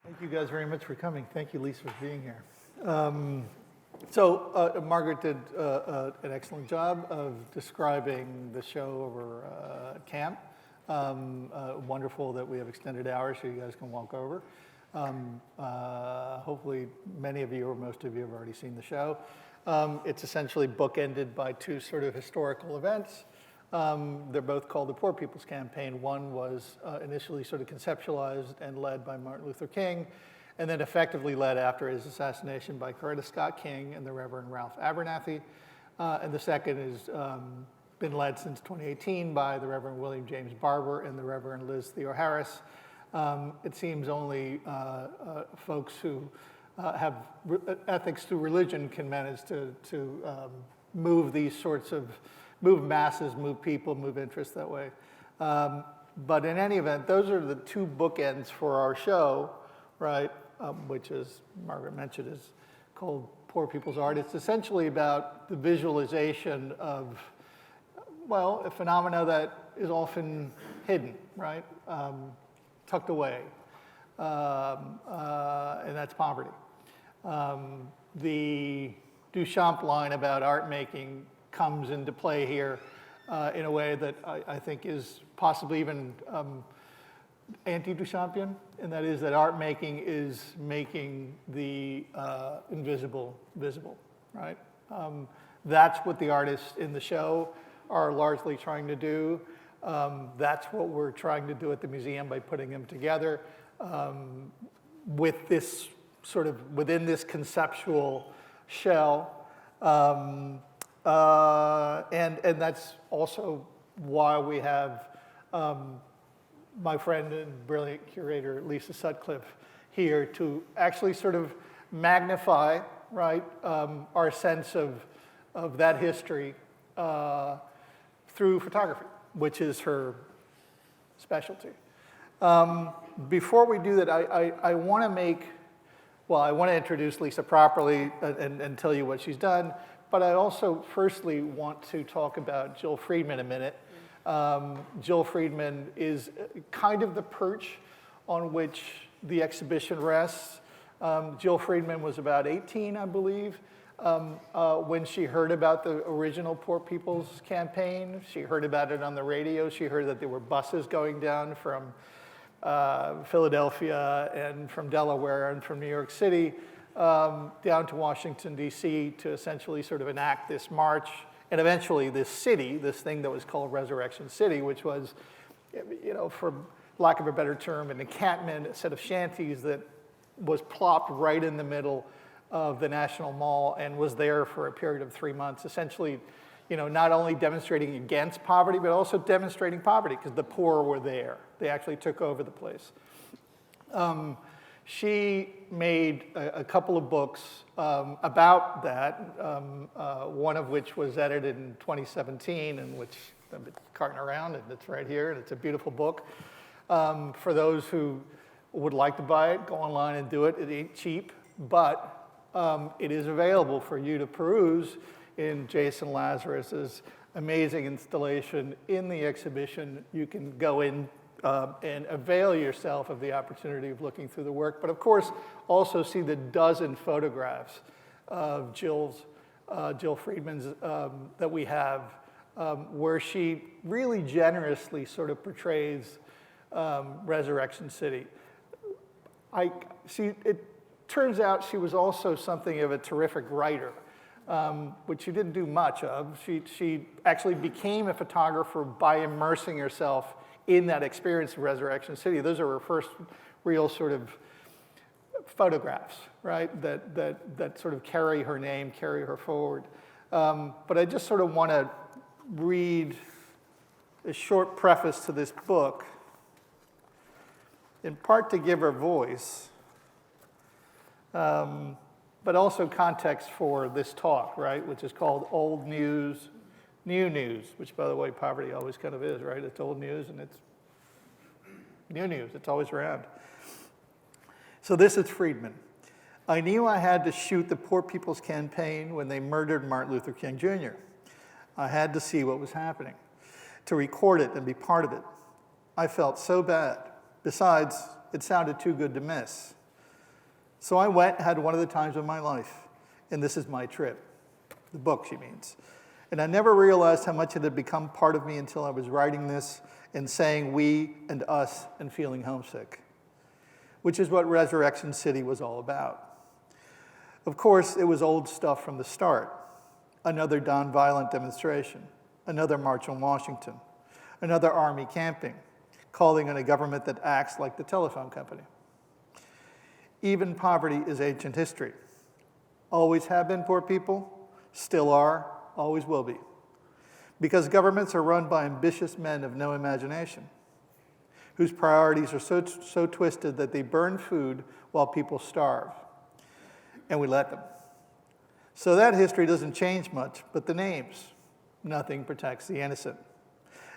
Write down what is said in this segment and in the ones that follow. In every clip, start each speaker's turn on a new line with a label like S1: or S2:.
S1: Thank you guys very much for coming. Thank you, Lisa, for being here. Margaret did an excellent job of describing the show over camp. Wonderful that we have extended hours so you guys can walk over. Hopefully many of you or most of you have already seen the show. It's essentially bookended by two sort of historical events. They're both called the Poor People's Campaign. One was initially sort of conceptualized and led by Martin Luther King, and then effectively led after his assassination by Coretta Scott King and the Reverend Ralph Abernathy. And the second has been led since 2018 by the Reverend William James Barber and the Reverend Liz Theo Harris. It seems only folks who have ethics through religion can manage to move these sorts of move masses, move people, move interests that way. But in any event, those are the two bookends for our show, right? Which, as Margaret mentioned, is called Poor People's Art. It's essentially about the visualization of, well, a phenomena that is often hidden, right? Tucked away, and that's poverty. The Duchamp line about art making comes into play here in a way that I think is possibly even anti-Duchampian, and that is that art making is making the invisible visible, right? That's what the artists in the show are largely trying to do. That's what we're trying to do at the museum by putting them together with this sort of within this conceptual shell. And that's also why we have my friend and brilliant curator, Lisa Sutcliffe, here to actually sort of magnify, right, our sense of that history through photography, which is her specialty. Before we do that, I want to introduce Lisa properly and tell you what she's done. But I also, firstly, want to talk about Jill Freedman a minute. Jill Freedman is kind of the perch on which the exhibition rests. Jill Freedman was about 18, I believe, when she heard about the original Poor People's Campaign. She heard about it on the radio. She heard that there were buses going down from Philadelphia and from Delaware and from New York City down to Washington, D.C. to essentially sort of enact this march, and eventually this city, this thing that was called Resurrection City, which was, you know, for lack of a better term, an encampment, a set of shanties that was plopped right in the middle of the National Mall and was there for a period of 3 months, essentially, you know, not only demonstrating against poverty, but also demonstrating poverty, because the poor were there. They actually took over the place. She made a couple of books about that, one of which was edited in 2017, and which I've been carting around, and it's right here, and it's a beautiful book. For those who would like to buy it, go online and do it. It ain't cheap, but it is available for you to peruse in Jason Lazarus's amazing installation in the exhibition. You can go in and avail yourself of the opportunity of looking through the work, but of course also see the dozen photographs of Jill Freedman's that we have, where she really generously sort of portrays Resurrection City. It turns out she was also something of a terrific writer, which she didn't do much of. She actually became a photographer by immersing herself in that experience of Resurrection City. Those are her first real sort of photographs, right, that sort of carry her name, carry her forward. But I just sort of want to read a short preface to this book, in part to give her voice, but also context for this talk, right, which is called Old News, New News, which, by the way, poverty always kind of is, right? It's old news and it's new news. It's always around. So this is Freedman. I knew I had to shoot the Poor People's Campaign when they murdered Martin Luther King Jr. I had to see what was happening, to record it and be part of it. I felt so bad. Besides, it sounded too good to miss. So I went, had one of the times of my life, and this is my trip. The book, she means. And I never realized how much it had become part of me until I was writing this and saying we and us and feeling homesick, which is what Resurrection City was all about. Of course, it was old stuff from the start. Another nonviolent demonstration, another march on Washington, another army camping, calling on a government that acts like the telephone company. Even poverty is ancient history. Always have been poor people, still are, always will be. Because governments are run by ambitious men of no imagination, whose priorities are so twisted that they burn food while people starve. And we let them. So that history doesn't change much, but the names. Nothing protects the innocent.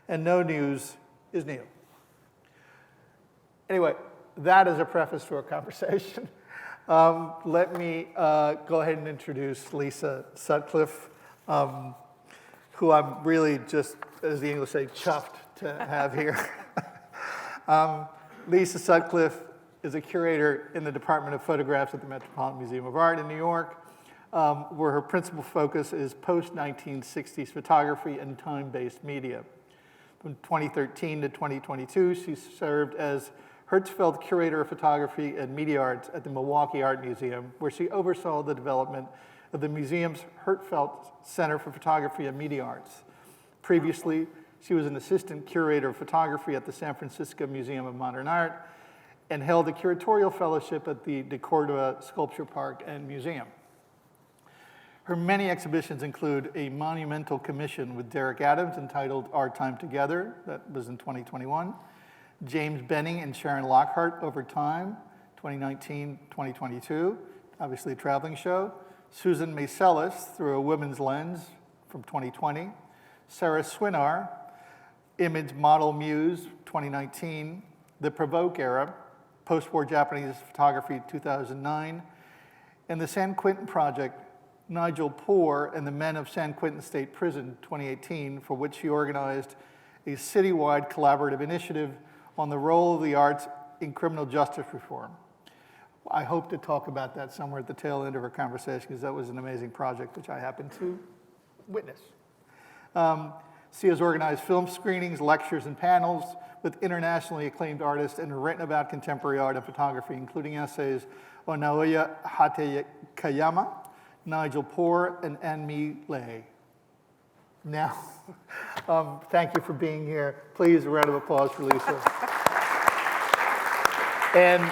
S1: And no news is new. Anyway, that is a preface to our conversation. Let me go ahead and introduce Lisa Sutcliffe, who I'm really just, as the English say, chuffed to have here. Lisa Sutcliffe is a curator in the Department of Photographs at the Metropolitan Museum of Art in New York, where her principal focus is post-1960s photography and time-based media. From 2013 to 2022, she served as Hertzfeld Curator of Photography and Media Arts at the Milwaukee Art Museum, where she oversaw the development of the museum's Hertzfeld Center for Photography and Media Arts. Previously, she was an assistant curator of photography at the San Francisco Museum of Modern Art and held a curatorial fellowship at the De Cordova Sculpture Park and Museum. Her many exhibitions include a monumental commission with Derek Adams entitled Our Time Together, that was in 2021, James Benning and Sharon Lockhart Over Time, 2019-2022, obviously a traveling show, Susan Macelis Through a Woman's Lens from 2020, Sarah Swinar, Image Model Muse, 2019, The Provoke Era, Post-War Japanese Photography, 2009, and the San Quentin Project, Nigel Poor and the Men of San Quentin State Prison, 2018, for which he organized a citywide collaborative initiative on the role of the arts in criminal justice reform. I hope to talk about that somewhere at the tail end of our conversation, because that was an amazing project which I happened to witness. She has organized film screenings, lectures, and panels with internationally acclaimed artists and written about contemporary art and photography, including essays on Naoya Hatakeyama, Nigel Poor, and Anmi Lay. Now, thank you for being here. Please, a round of applause for Lisa. And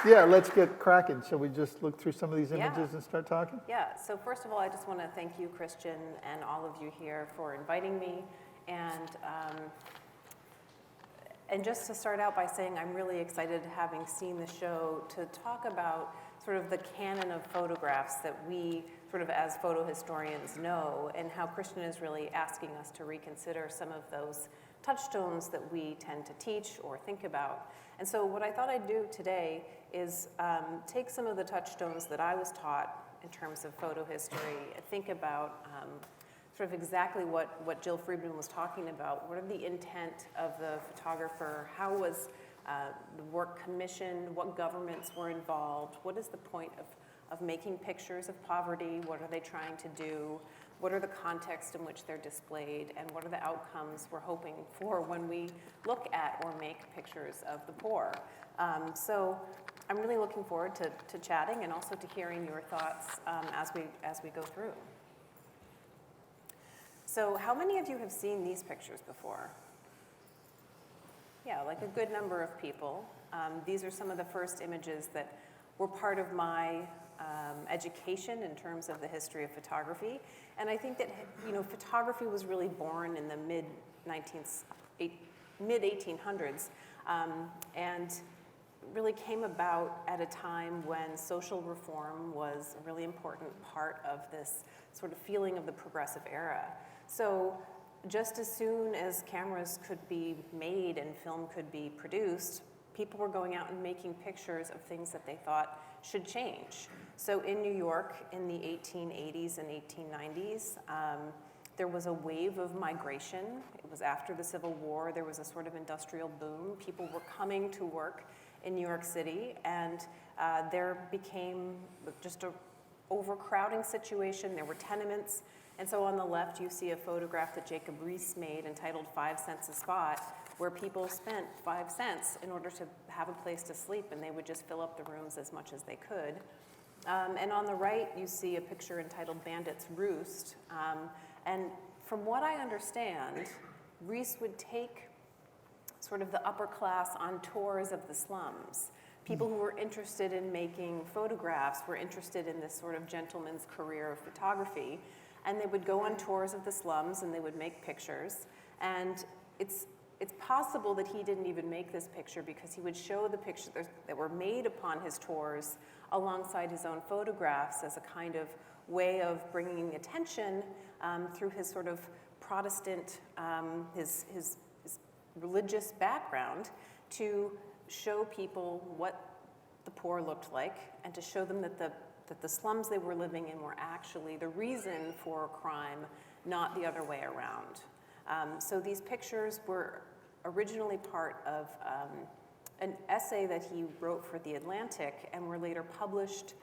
S1: yeah, let's get cracking. Shall we just look through some of these images and start talking?
S2: Yeah, so first of all, I just want to thank you, Christian, and all of you here for inviting me. And just to start out by saying I'm really excited, having seen the show, to talk about sort of the canon of photographs that we sort of as photo historians know, and how Christian is really asking us to reconsider some of those touchstones that we tend to teach or think about. And so what I thought I'd do today is take some of the touchstones that I was taught in terms of photo history, and think about sort of exactly what Jill Freedman was talking about. What are the intent of the photographer? How was the work commissioned? What governments were involved? What is the point of making pictures of poverty? What are they trying to do? What are the contexts in which they're displayed? And what are the outcomes we're hoping for when we look at or make pictures of the poor? So I'm really looking forward to chatting and also to hearing your thoughts as we go through. So how many of you have seen these pictures before? Yeah, like a good number of people. These are some of the first images that were part of my education in terms of the history of photography. And I think that, photography was really born in the mid-1800s and really came about at a time when social reform was a really important part of this sort of feeling of the progressive era. So just as soon as cameras could be made and film could be produced, people were going out and making pictures of things that they thought should change. So in New York in the 1880s and 1890s, there was a wave of migration. It was after the Civil War. There was a sort of industrial boom. People were coming to work in New York City, and there became just a overcrowding situation. There were tenements. And so on the left, you see a photograph that Jacob Riis made entitled 5 Cents a Spot, where people spent 5 cents in order to have a place to sleep, and they would just fill up the rooms as much as they could. And on the right, you see a picture entitled Bandit's Roost. And from what I understand, Riis would take sort of the upper class on tours of the slums. People who were interested in making photographs were interested in this sort of gentleman's career of photography. And they would go on tours of the slums and they would make pictures. And it's possible that he didn't even make this picture because he would show the pictures that were made upon his tours alongside his own photographs as a kind of way of bringing attention through his sort of Protestant, his religious background, to show people what the poor looked like and to show them that the slums they were living in were actually the reason for crime, not the other way around. So these pictures were originally part of an essay that he wrote for The Atlantic and were later published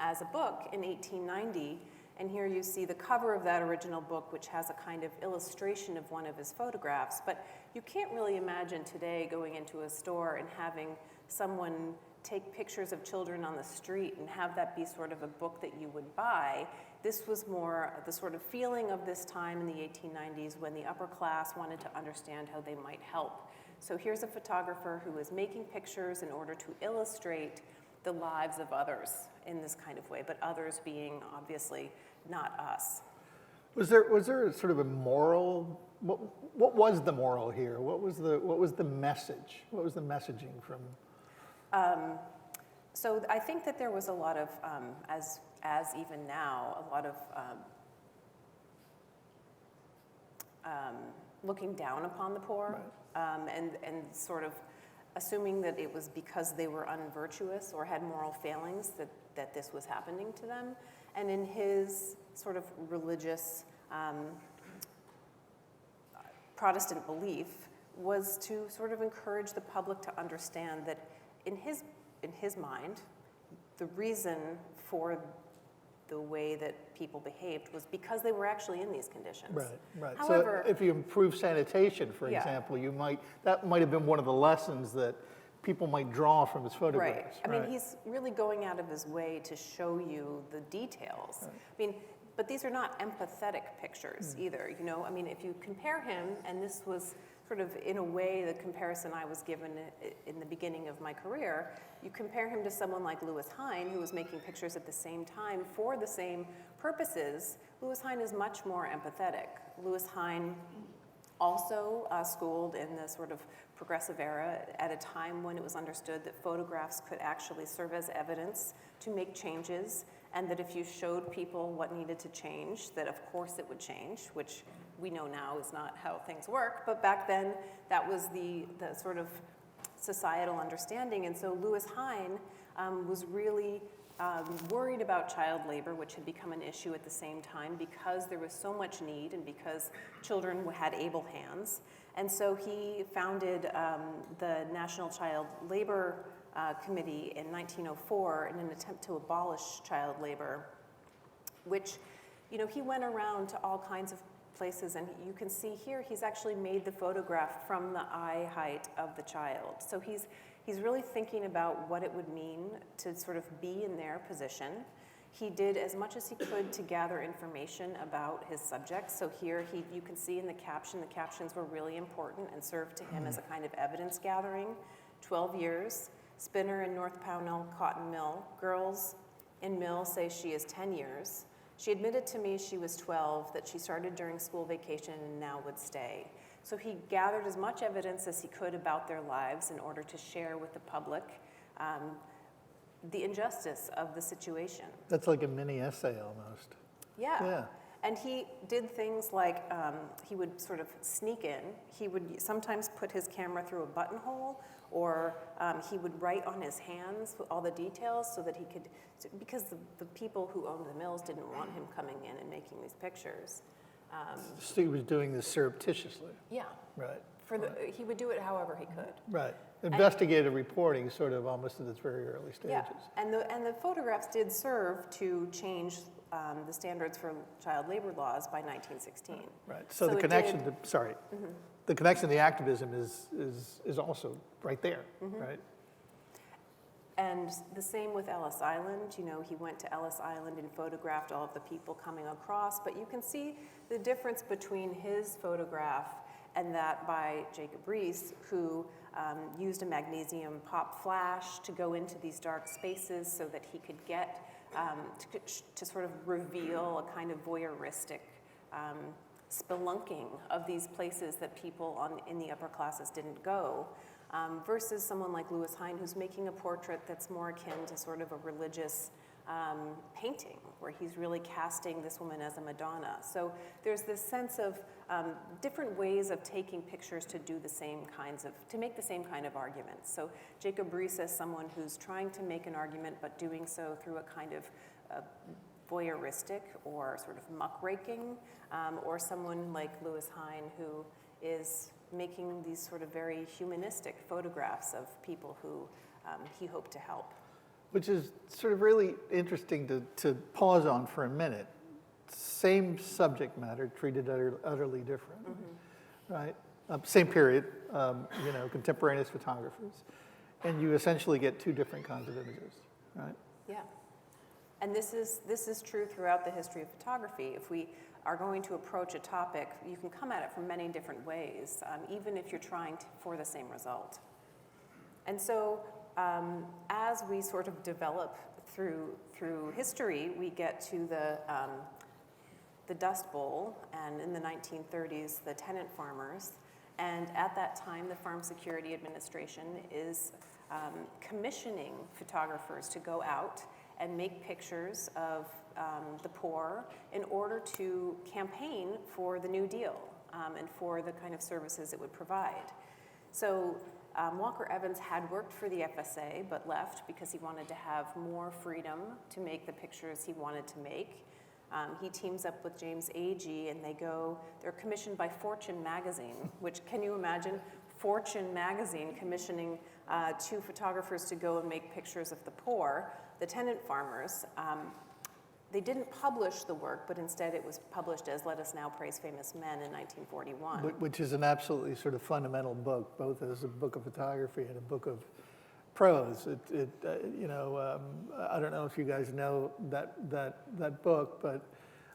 S2: as a book in 1890. And here you see the cover of that original book, which has a kind of illustration of one of his photographs. But you can't really imagine today going into a store and having someone take pictures of children on the street and have that be sort of a book that you would buy. This was more the sort of feeling of this time in the 1890s when the upper class wanted to understand how they might help. So here's a photographer who is making pictures in order to illustrate the lives of others in this kind of way, but others being obviously not us.
S1: Was there sort of a moral? What was the moral here? What was the message? What was the messaging from?
S2: So I think that there was a lot of, as even now, a lot of looking down upon the poor, right. And sort of assuming that it was because they were unvirtuous or had moral failings that this was happening to them. And in his sort of religious Protestant belief was to sort of encourage the public to understand that in his mind, the reason for the way that people behaved was because they were actually in these conditions.
S1: Right.
S2: However,
S1: so if you improve sanitation, for example, that might have been one of the lessons that people might draw from his photographs.
S2: Right. I mean, he's really going out of his way to show you the details. Right. I mean, but these are not empathetic pictures either, you know? I mean, if you compare him, and this was sort of, in a way, the comparison I was given in the beginning of my career, you compare him to someone like Louis Hine, who was making pictures at the same time for the same purposes. Louis Hine is much more empathetic. Louis Hine also schooled in the sort of progressive era at a time when it was understood that photographs could actually serve as evidence to make changes, and that if you showed people what needed to change, that of course it would change, which we know now is not how things work, but back then that was the sort of societal understanding. And so Louis Hine was really worried about child labor, which had become an issue at the same time because there was so much need and because children had able hands. And so he founded the National Child Labor Committee in 1904 in an attempt to abolish child labor, which, you know, he went around to all kinds of places, and you can see here he's actually made the photograph from the eye height of the child. So he's really thinking about what it would mean to sort of be in their position. He did as much as he could to gather information about his subjects. So here you can see in the captions were really important and served to him as a kind of evidence gathering. 12 years, spinner in North Pownell cotton mill. Girls in mill say she is 10 years. She admitted to me she was 12, that she started during school vacation and now would stay. So he gathered as much evidence as he could about their lives in order to share with the public the injustice of the situation.
S1: That's like a mini essay almost.
S2: Yeah. And he did things like he would sort of sneak in. He would sometimes put his camera through a buttonhole, or he would write on his hands all the details so that he could, because the people who owned the mills didn't want him coming in and making these pictures.
S1: So he was doing this surreptitiously.
S2: Yeah.
S1: Right.
S2: he would do it however he could.
S1: Right. Investigative reporting sort of almost at its very early stages.
S2: Yeah, and the photographs did serve to change the standards for child labor laws by 1916.
S1: Right. So the connection to, sorry, the connection to the activism is also right there, right?
S2: And the same with Ellis Island. You know, he went to Ellis Island and photographed all of the people coming across, but you can see the difference between his photograph and that by Jacob Riis, who used a magnesium pop flash to go into these dark spaces so that he could get to sort of reveal a kind of voyeuristic spelunking of these places that people in the upper classes didn't go, versus someone like Louis Hine, who's making a portrait that's more akin to sort of a religious painting, where he's really casting this woman as a Madonna. So there's this sense of different ways of taking pictures to do the same to make the same kind of arguments. So Jacob Riis as someone who's trying to make an argument, but doing so through a kind of voyeuristic or sort of muckraking, or someone like Louis Hine, who is making these sort of very humanistic photographs of people who he hoped to help.
S1: Which is sort of really interesting to pause on for a minute. Same subject matter, treated utterly different, right? Same period, you know, contemporaneous photographers. And you essentially get two different kinds of images, right?
S2: Yeah. And this is true throughout the history of photography. If we are going to approach a topic, you can come at it from many different ways, even if you're trying for the same result. And so as we sort of develop through history, we get to the Dust Bowl, and in the 1930s, the tenant farmers. And at that time, the Farm Security Administration is commissioning photographers to go out and make pictures of the poor in order to campaign for the New Deal and for the kind of services it would provide. So Walker Evans had worked for the FSA but left because he wanted to have more freedom to make the pictures he wanted to make. He teams up with James Agee, and they're commissioned by Fortune magazine, which, can you imagine Fortune magazine commissioning two photographers to go and make pictures of the poor, the tenant farmers. They didn't publish the work, but instead it was published as Let Us Now Praise Famous Men in 1941.
S1: Which is an absolutely sort of fundamental book, both as a book of photography and a book of prose. You know, I don't know if you guys know that book, but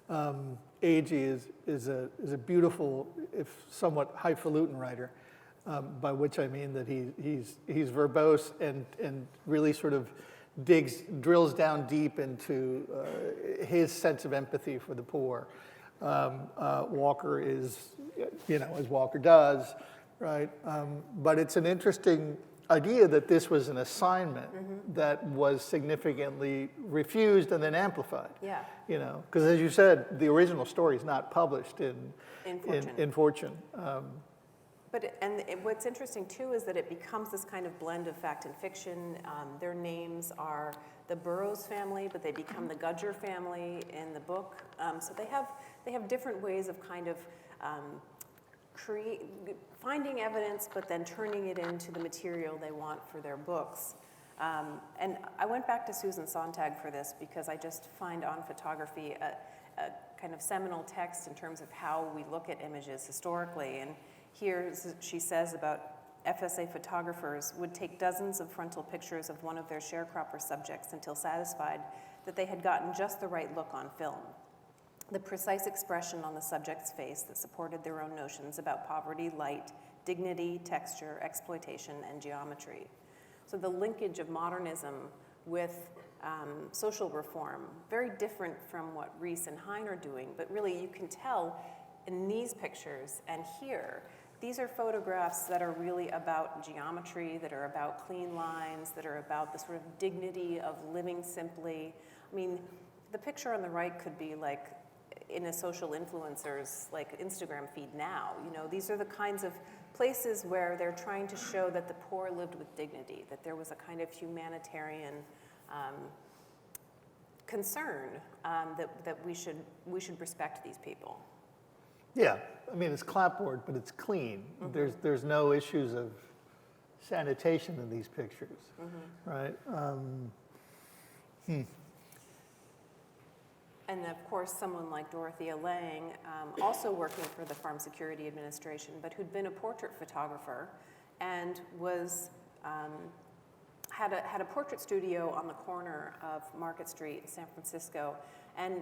S1: Agee is a beautiful, if somewhat highfalutin writer, by which I mean that he's verbose and really sort of drills down deep into his sense of empathy for the poor. Walker is, you know, as Walker does, right? But it's an interesting idea that this was an assignment that was significantly refused and then amplified.
S2: Yeah.
S1: You know, because as you said, the original story is not published in Fortune.
S2: What's interesting too is that it becomes this kind of blend of fact and fiction. Their names are the Burroughs family, but they become the Gudger family in the book. So they have different ways of kind of finding evidence, but then turning it into the material they want for their books. And I went back to Susan Sontag for this because I just find on photography a kind of seminal text in terms of how we look at images historically. And here she says about FSA photographers would take dozens of frontal pictures of one of their sharecropper subjects until satisfied that they had gotten just the right look on film. The precise expression on the subject's face that supported their own notions about poverty, light, dignity, texture, exploitation, and geometry. So the linkage of modernism with social reform, very different from what Riis and Hine are doing, but really you can tell in these pictures and here, these are photographs that are really about geometry, that are about clean lines, that are about the sort of dignity of living simply. I mean, the picture on the right could be like in a social influencer's like Instagram feed now. You know, these are the kinds of places where they're trying to show that the poor lived with dignity, that there was a kind of humanitarian concern that we should respect these people.
S1: Yeah, I mean, it's clapboard, but it's clean. There's no issues of sanitation in these pictures, right?
S2: And of course, someone like Dorothea Lange, also working for the Farm Security Administration, but who'd been a portrait photographer and was had a portrait studio on the corner of Market Street in San Francisco, and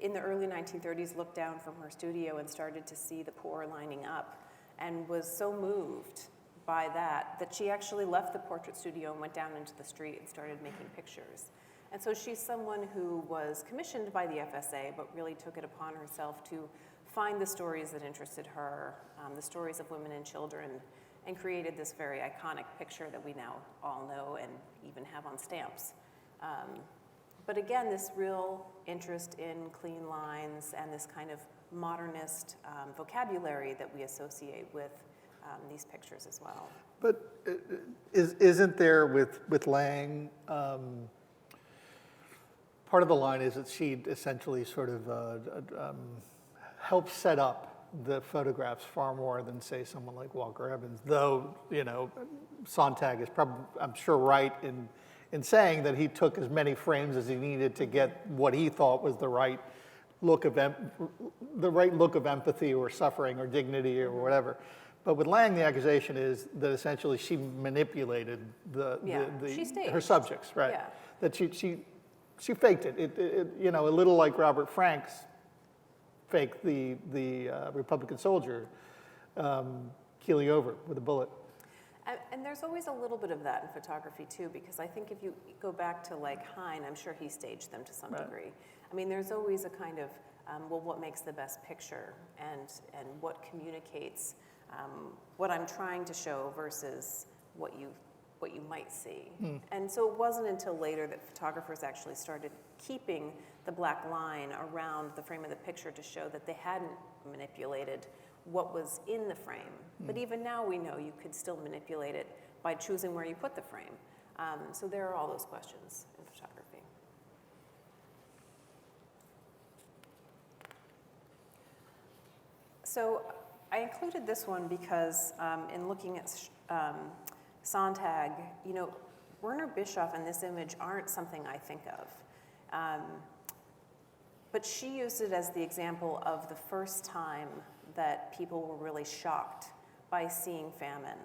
S2: in the early 1930s looked down from her studio and started to see the poor lining up, and was so moved by that she actually left the portrait studio and went down into the street and started making pictures. And so she's someone who was commissioned by the FSA, but really took it upon herself to find the stories that interested her, the stories of women and children, and created this very iconic picture that we now all know and even have on stamps. But again, this real interest in clean lines and this kind of modernist vocabulary that we associate with these pictures as well.
S1: But isn't there with Lange, part of the line is that she essentially sort of helps set up the photographs far more than, say, someone like Walker Evans, though, you know, Sontag is probably, I'm sure, right in saying that he took as many frames as he needed to get what he thought was the right look of empathy or suffering or dignity or whatever. But with Lange, the accusation is that essentially she manipulated her subjects, right?
S2: Yeah.
S1: That she faked it. You know, a little like Robert Franks faked the Republican soldier keeling over with a bullet.
S2: And there's always a little bit of that in photography too, because I think if you go back to like Hine, I'm sure he staged them to some degree. I mean, there's always a kind of, well, what makes the best picture and what communicates what I'm trying to show versus what you might see. And so it wasn't until later that photographers actually started keeping the black line around the frame of the picture to show that they hadn't manipulated what was in the frame. But even now we know you could still manipulate it by choosing where you put the frame. So there are all those questions in photography. So I included this one because in looking at Sontag, you know, Werner Bischoff and this image aren't something I think of. But she used it as the example of the first time that people were really shocked by seeing famine,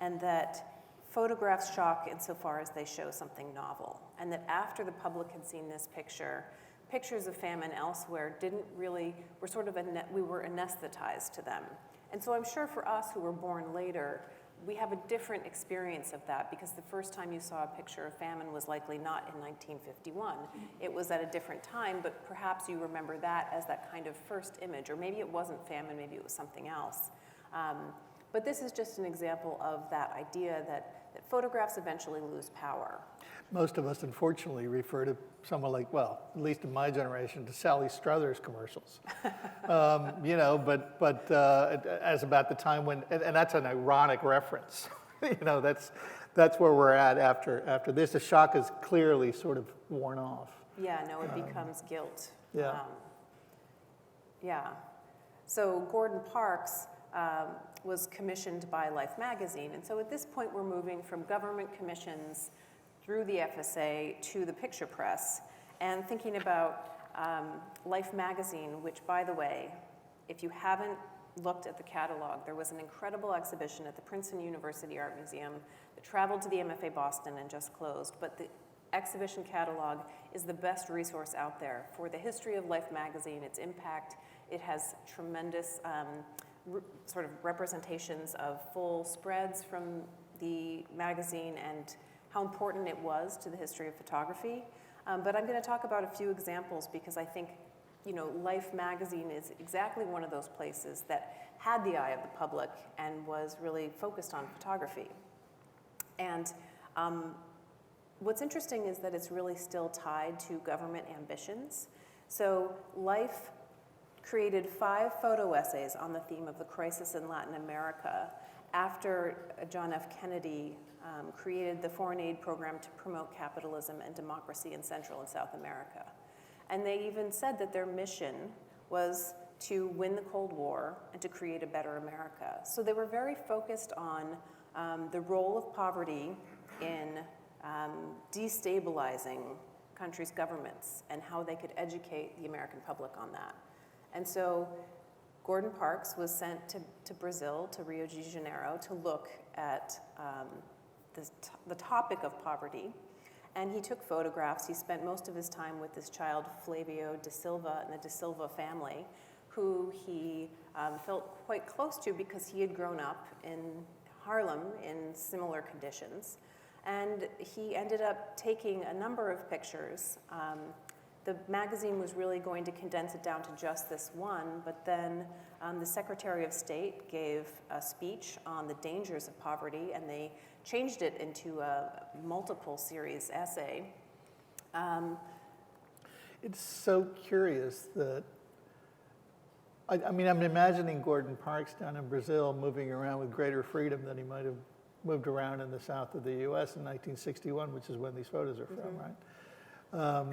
S2: and that photographs shock insofar as they show something novel, and that after the public had seen this picture, pictures of famine elsewhere we were anesthetized to them. And so I'm sure for us who were born later, we have a different experience of that, because the first time you saw a picture of famine was likely not in 1951. It was at a different time, but perhaps you remember that as that kind of first image, or maybe it wasn't famine, maybe it was something else. But this is just an example of that idea that photographs eventually lose power.
S1: Most of us, unfortunately, refer to someone like, well, at least in my generation, to Sally Struthers commercials. You know, but as about the time when, and that's an ironic reference. You know, that's where we're at after this. The shock is clearly sort of worn off.
S2: Yeah, no, it becomes guilt.
S1: Yeah.
S2: Yeah. So Gordon Parks was commissioned by Life magazine. And so at this point, we're moving from government commissions through the FSA to the picture press, and thinking about Life magazine, which, by the way, if you haven't looked at the catalog, there was an incredible exhibition at the Princeton University Art Museum that traveled to the MFA Boston and just closed, but the exhibition catalog is the best resource out there for the history of Life magazine, its impact. It has tremendous sort of representations of full spreads from the magazine and how important it was to the history of photography. But I'm going to talk about a few examples, because I think, you know, Life magazine is exactly one of those places that had the eye of the public and was really focused on photography. And what's interesting is that it's really still tied to government ambitions. So Life created 5 photo essays on the theme of the crisis in Latin America after John F. Kennedy created the foreign aid program to promote capitalism and democracy in Central and South America. And they even said that their mission was to win the Cold War and to create a better America. So they were very focused on the role of poverty in destabilizing countries' governments and how they could educate the American public on that. And so Gordon Parks was sent to Brazil, to Rio de Janeiro, to look at the topic of poverty. And he took photographs. He spent most of his time with this child, Flavio da Silva, and the da Silva family, who he felt quite close to because he had grown up in Harlem in similar conditions. And he ended up taking a number of pictures. The magazine was really going to condense it down to just this one, but then the Secretary of State gave a speech on the dangers of poverty, and they changed it into a multiple series essay.
S1: It's so curious that, I mean, I'm imagining Gordon Parks down in Brazil moving around with greater freedom than he might have moved around in the south of the US in 1961, which is when these photos are from, right?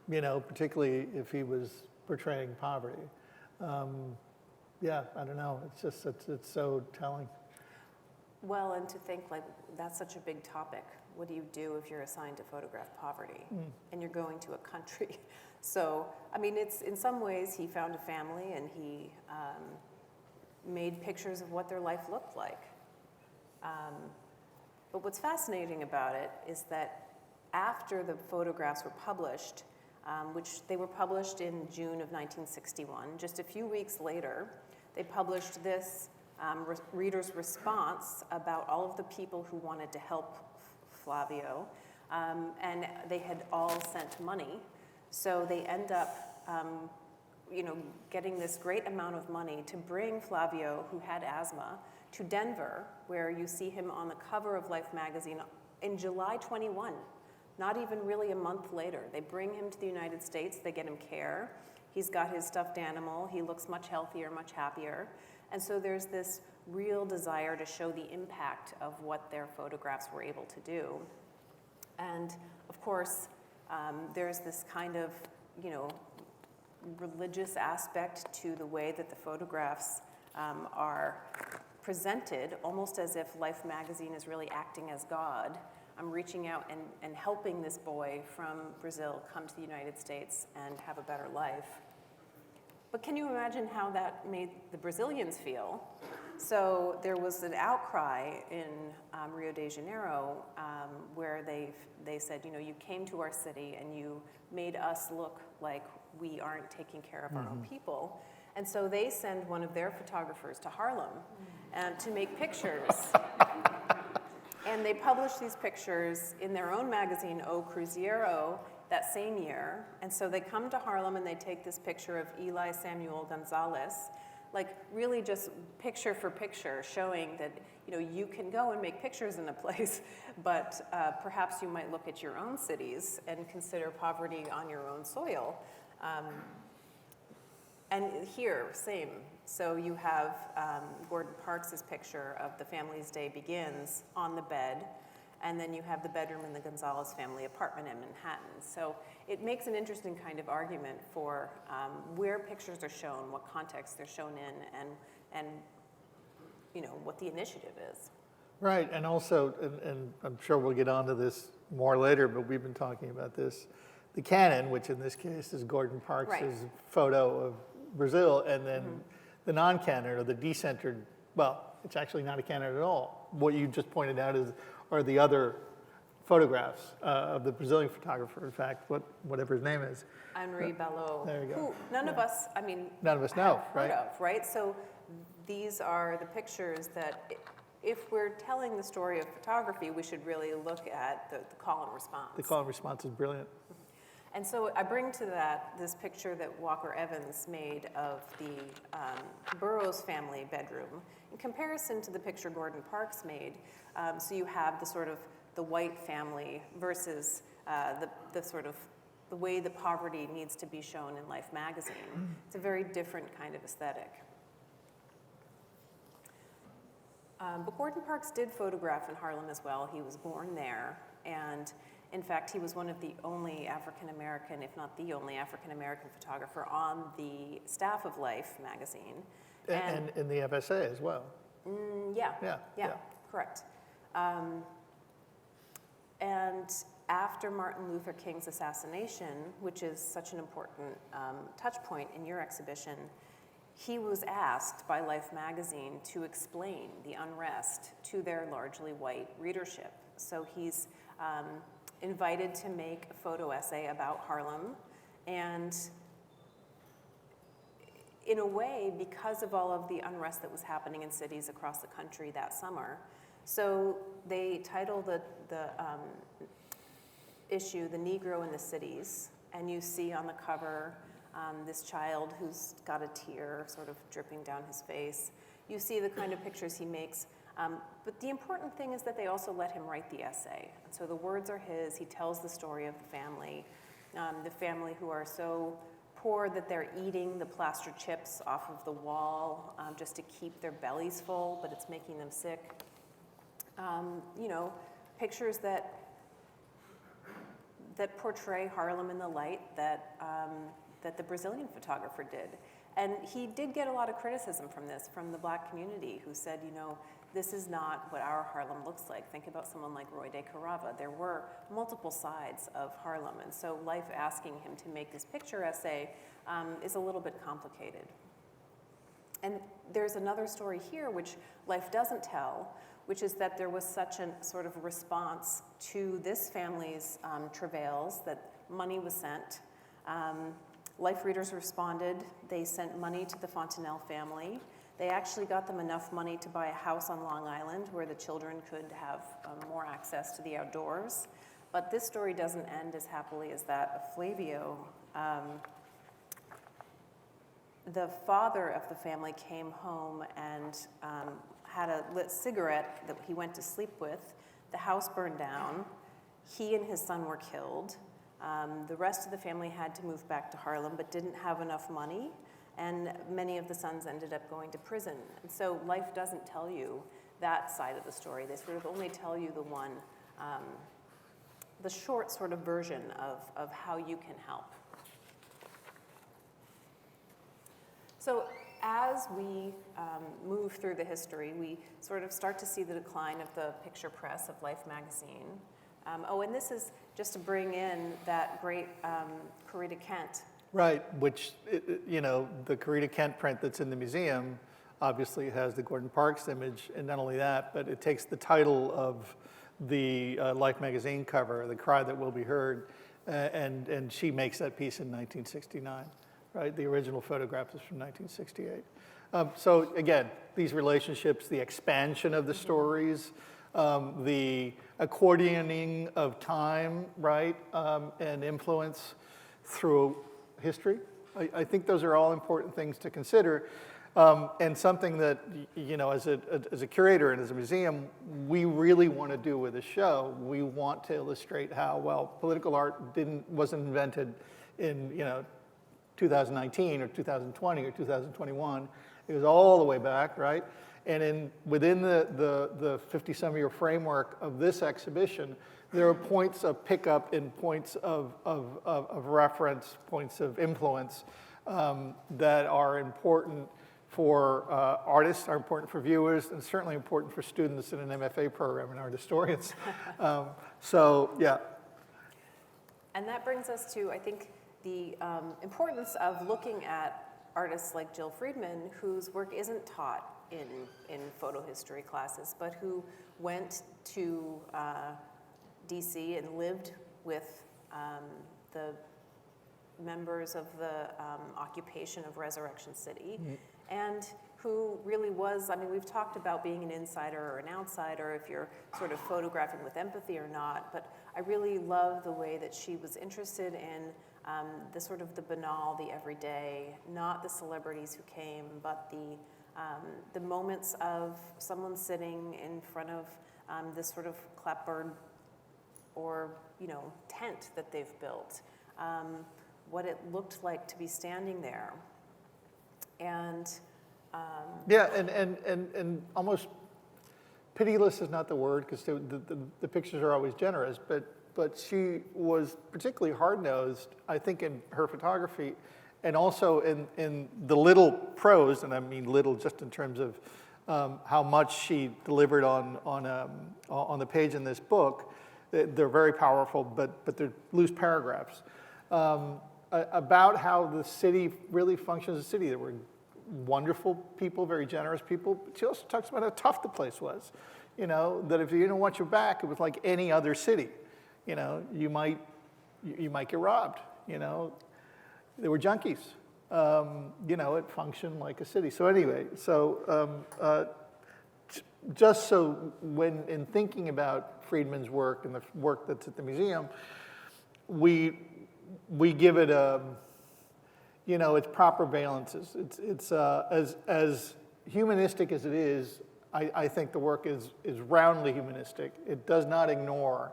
S1: You know, particularly if he was portraying poverty. Yeah, I don't know, it's just, it's so telling.
S2: Well, and to think like that's such a big topic. What do you do if you're assigned to photograph poverty and you're going to a country? So, I mean, it's in some ways he found a family and he made pictures of what their life looked like. But what's fascinating about it is that after the photographs were published, which they were published in June of 1961, just a few weeks later, they published this reader's response about all of the people who wanted to help Flavio, and they had all sent money. So they end up, you know, getting this great amount of money to bring Flavio, who had asthma, to Denver, where you see him on the cover of Life magazine in July 21, not even really a month later. They bring him to the United States, they get him care. He's got his stuffed animal, he looks much healthier, much happier. And so there's this real desire to show the impact of what their photographs were able to do. And of course, there's this kind of, you know, religious aspect to the way that the photographs are presented, almost as if Life magazine is really acting as God. I'm reaching out and helping this boy from Brazil come to the United States and have a better life. But can you imagine how that made the Brazilians feel? So there was an outcry in Rio de Janeiro where they said, you know, you came to our city and you made us look like we aren't taking care of our own people. And so they send one of their photographers to Harlem to make pictures. And they published these pictures in their own magazine, O Cruzeiro, that same year. And so they come to Harlem and they take this picture of Eli Samuel Gonzalez, like really just picture for picture, showing that, you know, you can go and make pictures in a place, but perhaps you might look at your own cities and consider poverty on your own soil. And here, same. So you have Gordon Parks' picture of the family's day begins on the bed, and then you have the bedroom in the Gonzalez family apartment in Manhattan. So it makes an interesting kind of argument for where pictures are shown, what context they're shown in, and you know, what the initiative is. Right,
S1: and also, and I'm sure we'll get onto this more later, but we've been talking about this, the canon, which in this case is Gordon Parks' photo of Brazil, and then the non-canon, or the decentered, well, it's actually not a canon at all. What you just pointed out are the other photographs of the Brazilian photographer, in fact, whatever his name is.
S2: Henri Ballot.
S1: There you go.
S2: Who none of us, I mean,
S1: none of us know,
S2: have heard of, right? So these are the pictures that, if we're telling the story of photography, we should really look at the call and response.
S1: The call and response is brilliant.
S2: And so I bring to that this picture that Walker Evans made of the Burroughs family bedroom in comparison to the picture Gordon Parks made. So you have the sort of the white family versus the sort of the way the poverty needs to be shown in Life magazine. It's a very different kind of aesthetic. But Gordon Parks did photograph in Harlem as well. He was born there. And In fact, he was one of the only African-American, if not the only African-American photographer on the staff of Life magazine.
S1: And in the FSA as well.
S2: Yeah, correct. And after Martin Luther King's assassination, which is such an important touch point in your exhibition, he was asked by Life magazine to explain the unrest to their largely white readership. So he's invited to make a photo essay about Harlem, and in a way, because of all of the unrest that was happening in cities across the country that summer, so they title the issue "The Negro in the Cities," and you see on the cover this child who's got a tear sort of dripping down his face. You see the kind of pictures he makes. But the important thing is that they also let him write the essay. And so the words are his. He tells the story of the family who are so poor that they're eating the plaster chips off of the wall just to keep their bellies full, but it's making them sick. Pictures that portray Harlem in the light that the Brazilian photographer did. And he did get a lot of criticism from this, from the Black community, who said, this is not what our Harlem looks like. Think about someone like Roy de Carava. There were multiple sides of Harlem, and so Life asking him to make this picture essay is a little bit complicated. And there's another story here which Life doesn't tell, which is that there was such a sort of response to this family's travails that money was sent. Life readers responded. They sent money to the Fontenelle family. They actually got them enough money to buy a house on Long Island where the children could have more access to the outdoors. But this story doesn't end as happily as that of Flavio. The father of the family came home and had a lit cigarette that he went to sleep with. The house burned down. He and his son were killed. The rest of the family had to move back to Harlem but didn't have enough money. And many of the sons ended up going to prison. And so Life doesn't tell you that side of the story. They sort of only tell you the one, the short sort of version of how you can help. So as we move through the history, we sort of start to see the decline of the picture press of Life magazine. And this is just to bring in that great Corita Kent.
S1: Right, which, the Corita Kent print that's in the museum obviously has the Gordon Parks image, and not only that, but it takes the title of the Life magazine cover, The Cry That Will Be Heard, and she makes that piece in 1969, right? The original photograph is from 1968. So again, these relationships, the expansion of the stories, the accordioning of time, right, and influence through history. I think those are all important things to consider, and something that, as a curator and as a museum, we really want to do with the show. We want to illustrate how, political art wasn't invented in, 2019 or 2020 or 2021. It was all the way back, right? And within the 50-some-year framework of this exhibition, there are points of pickup and points of reference, points of influence that are important for artists, are important for viewers, and certainly important for students in an MFA program and art historians. Yeah.
S2: And that brings us to, I think, the importance of looking at artists like Jill Freedman, whose work isn't taught in photo history classes, but who went to DC and lived with the members of the occupation of Resurrection City, and who really was, we've talked about being an insider or an outsider, if you're sort of photographing with empathy or not, but I really love the way that she was interested in the sort of the banal, the everyday, not the celebrities who came, but the moments of someone sitting in front of this sort of clapboard or tent that they've built, what it looked like to be standing there, and and almost pitiless is not the word, because the pictures are always generous, but
S1: but she was particularly hard-nosed, I think, in her photography, and also in the little prose, and I mean little just in terms of how much she delivered on the page in this book. They're very powerful, but they're loose paragraphs about how the city really functions as a city. There were wonderful people, very generous people. But she also talks about how tough the place was. You know, that if you didn't watch your back, it was like any other city. You know, you might get robbed. You know, there were junkies. You know, it functioned like a city. So anyway, just so when in thinking about Freedman's work and the work that's at the museum, we give it a, you know, its proper valences. It's as humanistic as it is. I think the work is roundly humanistic. It does not ignore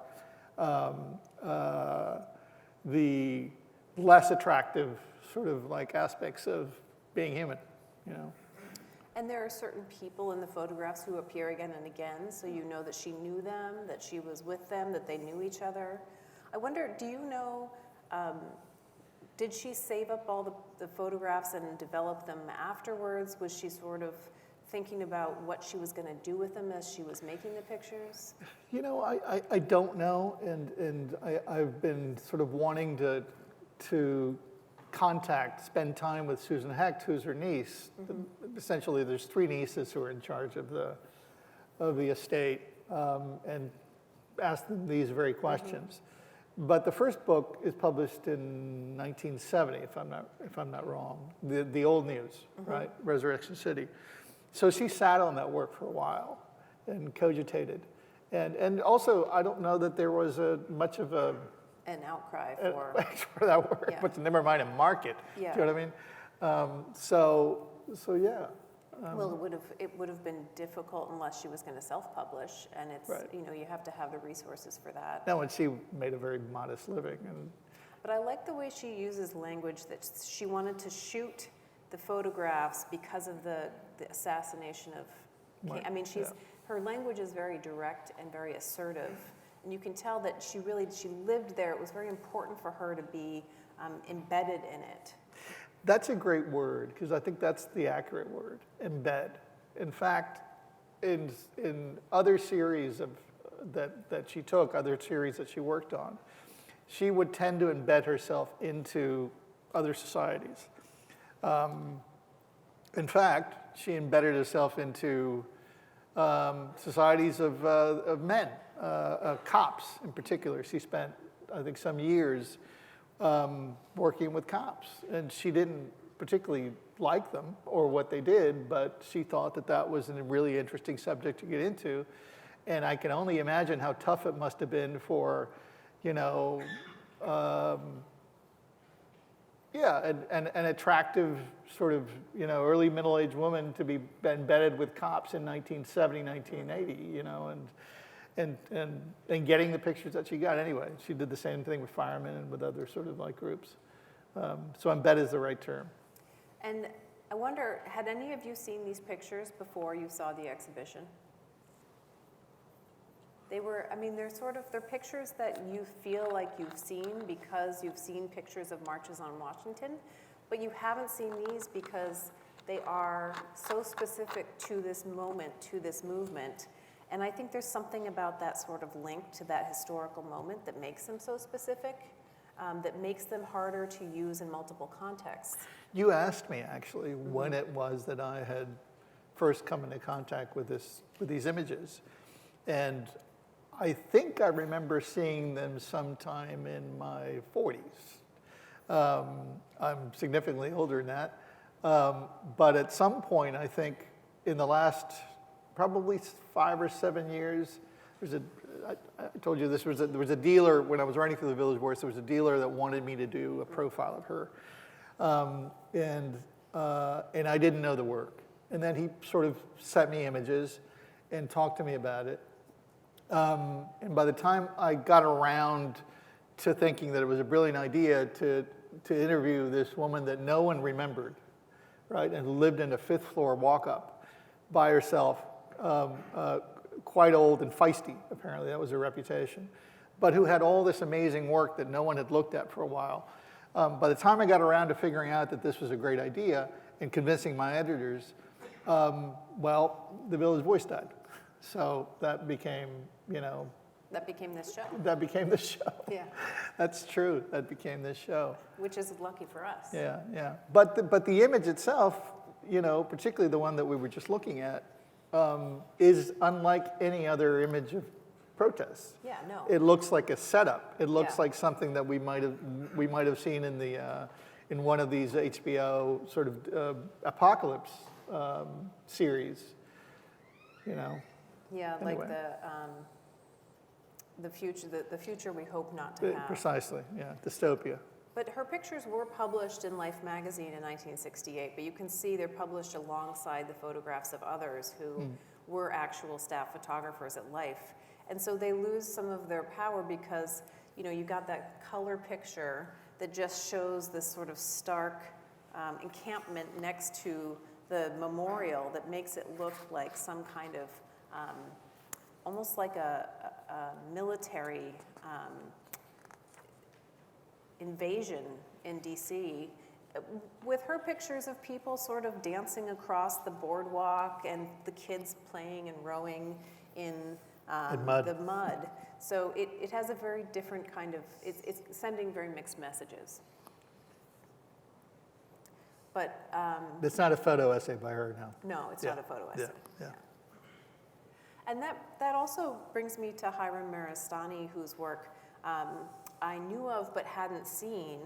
S1: the less attractive sort of like aspects of being human, you know.
S2: And there are certain people in the photographs who appear again and again, so you know that she knew them, that she was with them, that they knew each other. I wonder, do you know, did she save up all the photographs and develop them afterwards? Was she sort of thinking about what she was going to do with them as she was making the pictures?
S1: You know, I don't know, and I've been sort of wanting to spend time with Susan Hecht, who's her niece. Mm-hmm. Essentially, there's 3 nieces who are in charge of the estate, and ask them these very questions. Mm-hmm. But the first book is published in 1970, if I'm not wrong. The old news, mm-hmm. right? Resurrection City. So she sat on that work for a while and cogitated. And also, I don't know that there was much of
S2: an outcry for
S1: that work,
S2: yeah.
S1: but never mind a market.
S2: Yeah.
S1: Do you know what I mean? So yeah.
S2: Well, it would have been difficult unless she was going to self-publish, and it's
S1: right.
S2: You know, you have to have the resources for that.
S1: No, and she made a very modest living.
S2: But I like the way she uses language that she wanted to shoot the photographs because of the assassination of King.
S1: Right.
S2: I mean, her language is very direct and very assertive. And you can tell that she lived there. It was very important for her to be embedded in it.
S1: That's a great word, because I think that's the accurate word, embed. In fact, in other series that she took, other series that she worked on, she would tend to embed herself into other societies. In fact, she embedded herself into societies of men. Cops in particular. She spent, I think, some years working with cops, and she didn't particularly like them or what they did, but she thought that was a really interesting subject to get into, and I can only imagine how tough it must have been for, you know, an attractive sort of, you know, early middle-aged woman to be embedded with cops in 1970, 1980, you know, and getting the pictures that she got anyway. She did the same thing with firemen and with other sort of like groups. So embed is the right term.
S2: And I wonder, had any of you seen these pictures before you saw the exhibition? They're pictures that you feel like you've seen because you've seen pictures of marches on Washington, but you haven't seen these because they are so specific to this moment, to this movement. And I think there's something about that sort of link to that historical moment that makes them so specific, that makes them harder to use in multiple contexts.
S1: You asked me, actually, when it was that I had first come into contact with these images. And I think I remember seeing them sometime in my 40s. I'm significantly older than that. But at some point, I think in the last probably 5 or 7 years, I told you there was a dealer, when I was writing for the Village Voice, there was a dealer that wanted me to do a profile of her. And I didn't know the work. And then he sort of sent me images and talked to me about it. And by the time I got around to thinking that it was a brilliant idea to interview this woman that no one remembered, right, and who lived in a 5th floor walk-up by herself, quite old and feisty, apparently, that was her reputation. but who had all this amazing work that no one had looked at for a while. By the time I got around to figuring out that this was a great idea and convincing my editors, well, the Village Voice died. So that became,
S2: That became this show.
S1: that became the show.
S2: Yeah,
S1: That's true. That became this show.
S2: which is lucky for us.
S1: Yeah, yeah. But the image itself, particularly the one that we were just looking at, is unlike any other image of protest.
S2: Yeah, no.
S1: It looks like a setup. It looks
S2: Yeah.
S1: like something that we might have seen in the in one of these HBO sort of apocalypse series.
S2: Yeah,
S1: Anyway.
S2: like the future we hope not to have.
S1: Precisely. Yeah, dystopia.
S2: But her pictures were published in Life magazine in 1968, but you can see they're published alongside the photographs of others who were actual staff photographers at Life. And so they lose some of their power because, you got that color picture that just shows this sort of stark encampment next to the memorial that makes it look like some kind of, almost like a military invasion in DC, with her pictures of people sort of dancing across the boardwalk and the kids playing and rowing in
S1: mud.
S2: the mud. So it has a very different kind of, it's sending very mixed messages. But
S1: It's not a photo essay by her now.
S2: no, it's
S1: Yeah,
S2: not a photo essay.
S1: Yeah.
S2: And that also brings me to Hiram Maristani, whose work I knew of but hadn't seen,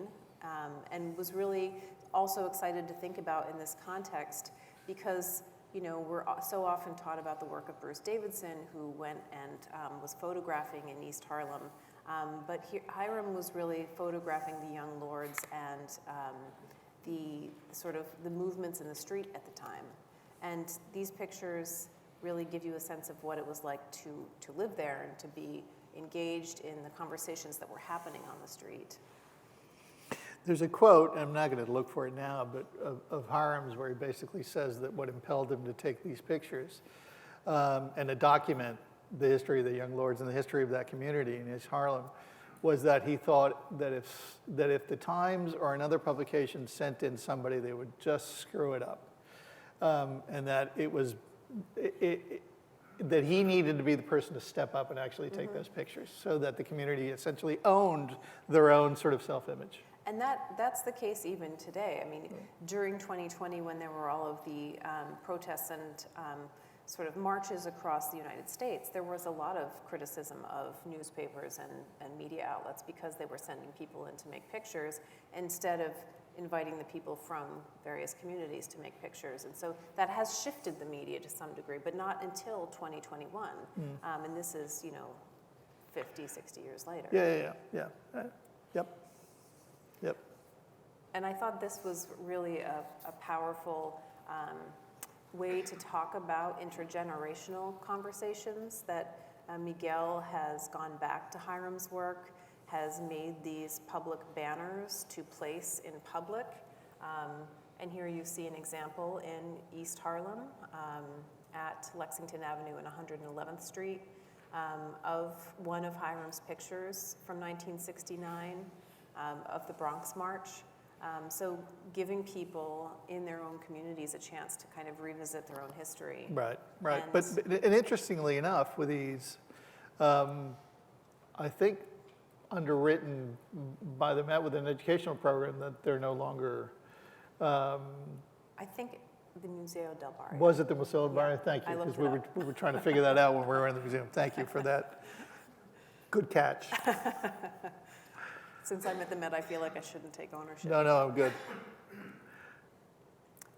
S2: and was really also excited to think about in this context because, we're so often taught about the work of Bruce Davidson, who went and was photographing in East Harlem. But Hiram was really photographing the Young Lords and the sort of the movements in the street at the time. And these pictures really give you a sense of what it was like to live there and to be engaged in the conversations that were happening on the street.
S1: There's a quote, I'm not going to look for it now, but of Hiram's where he basically says that what impelled him to take these pictures and to document the history of the Young Lords and the history of that community in East Harlem was that he thought that if the Times or another publication sent in somebody, they would just screw it up. And that that he needed to be the person to step up and actually take those pictures so that the community essentially owned their own sort of self-image.
S2: And that's the case even today. I mean, during 2020, when there were all of the protests and sort of marches across the United States, there was a lot of criticism of newspapers and media outlets because they were sending people in to make pictures instead of inviting the people from various communities to make pictures. And so that has shifted the media to some degree, but not until 2021. And this is, 50, 60 years later.
S1: Yeah. Yep.
S2: And I thought this was really a powerful way to talk about intergenerational conversations, that Miguel has gone back to Hiram's work, has made these public banners to place in public. And here you see an example in East Harlem at Lexington Avenue and 111th Street of one of Hiram's pictures from 1969 of the Bronx March. So giving people in their own communities a chance to kind of revisit their own history.
S1: Right.
S2: And
S1: And interestingly enough, with these, I think underwritten by the Met with an educational program that they're no longer.
S2: I think the Museo del Barrio.
S1: Was it the Museo del Barrio?
S2: Yeah,
S1: Thank
S2: I
S1: you,
S2: looked
S1: because
S2: it up.
S1: we were trying to figure that out when we were in the museum. Thank you for that. Good catch.
S2: Since I'm at the Met, I feel like I shouldn't take ownership.
S1: No, I'm good.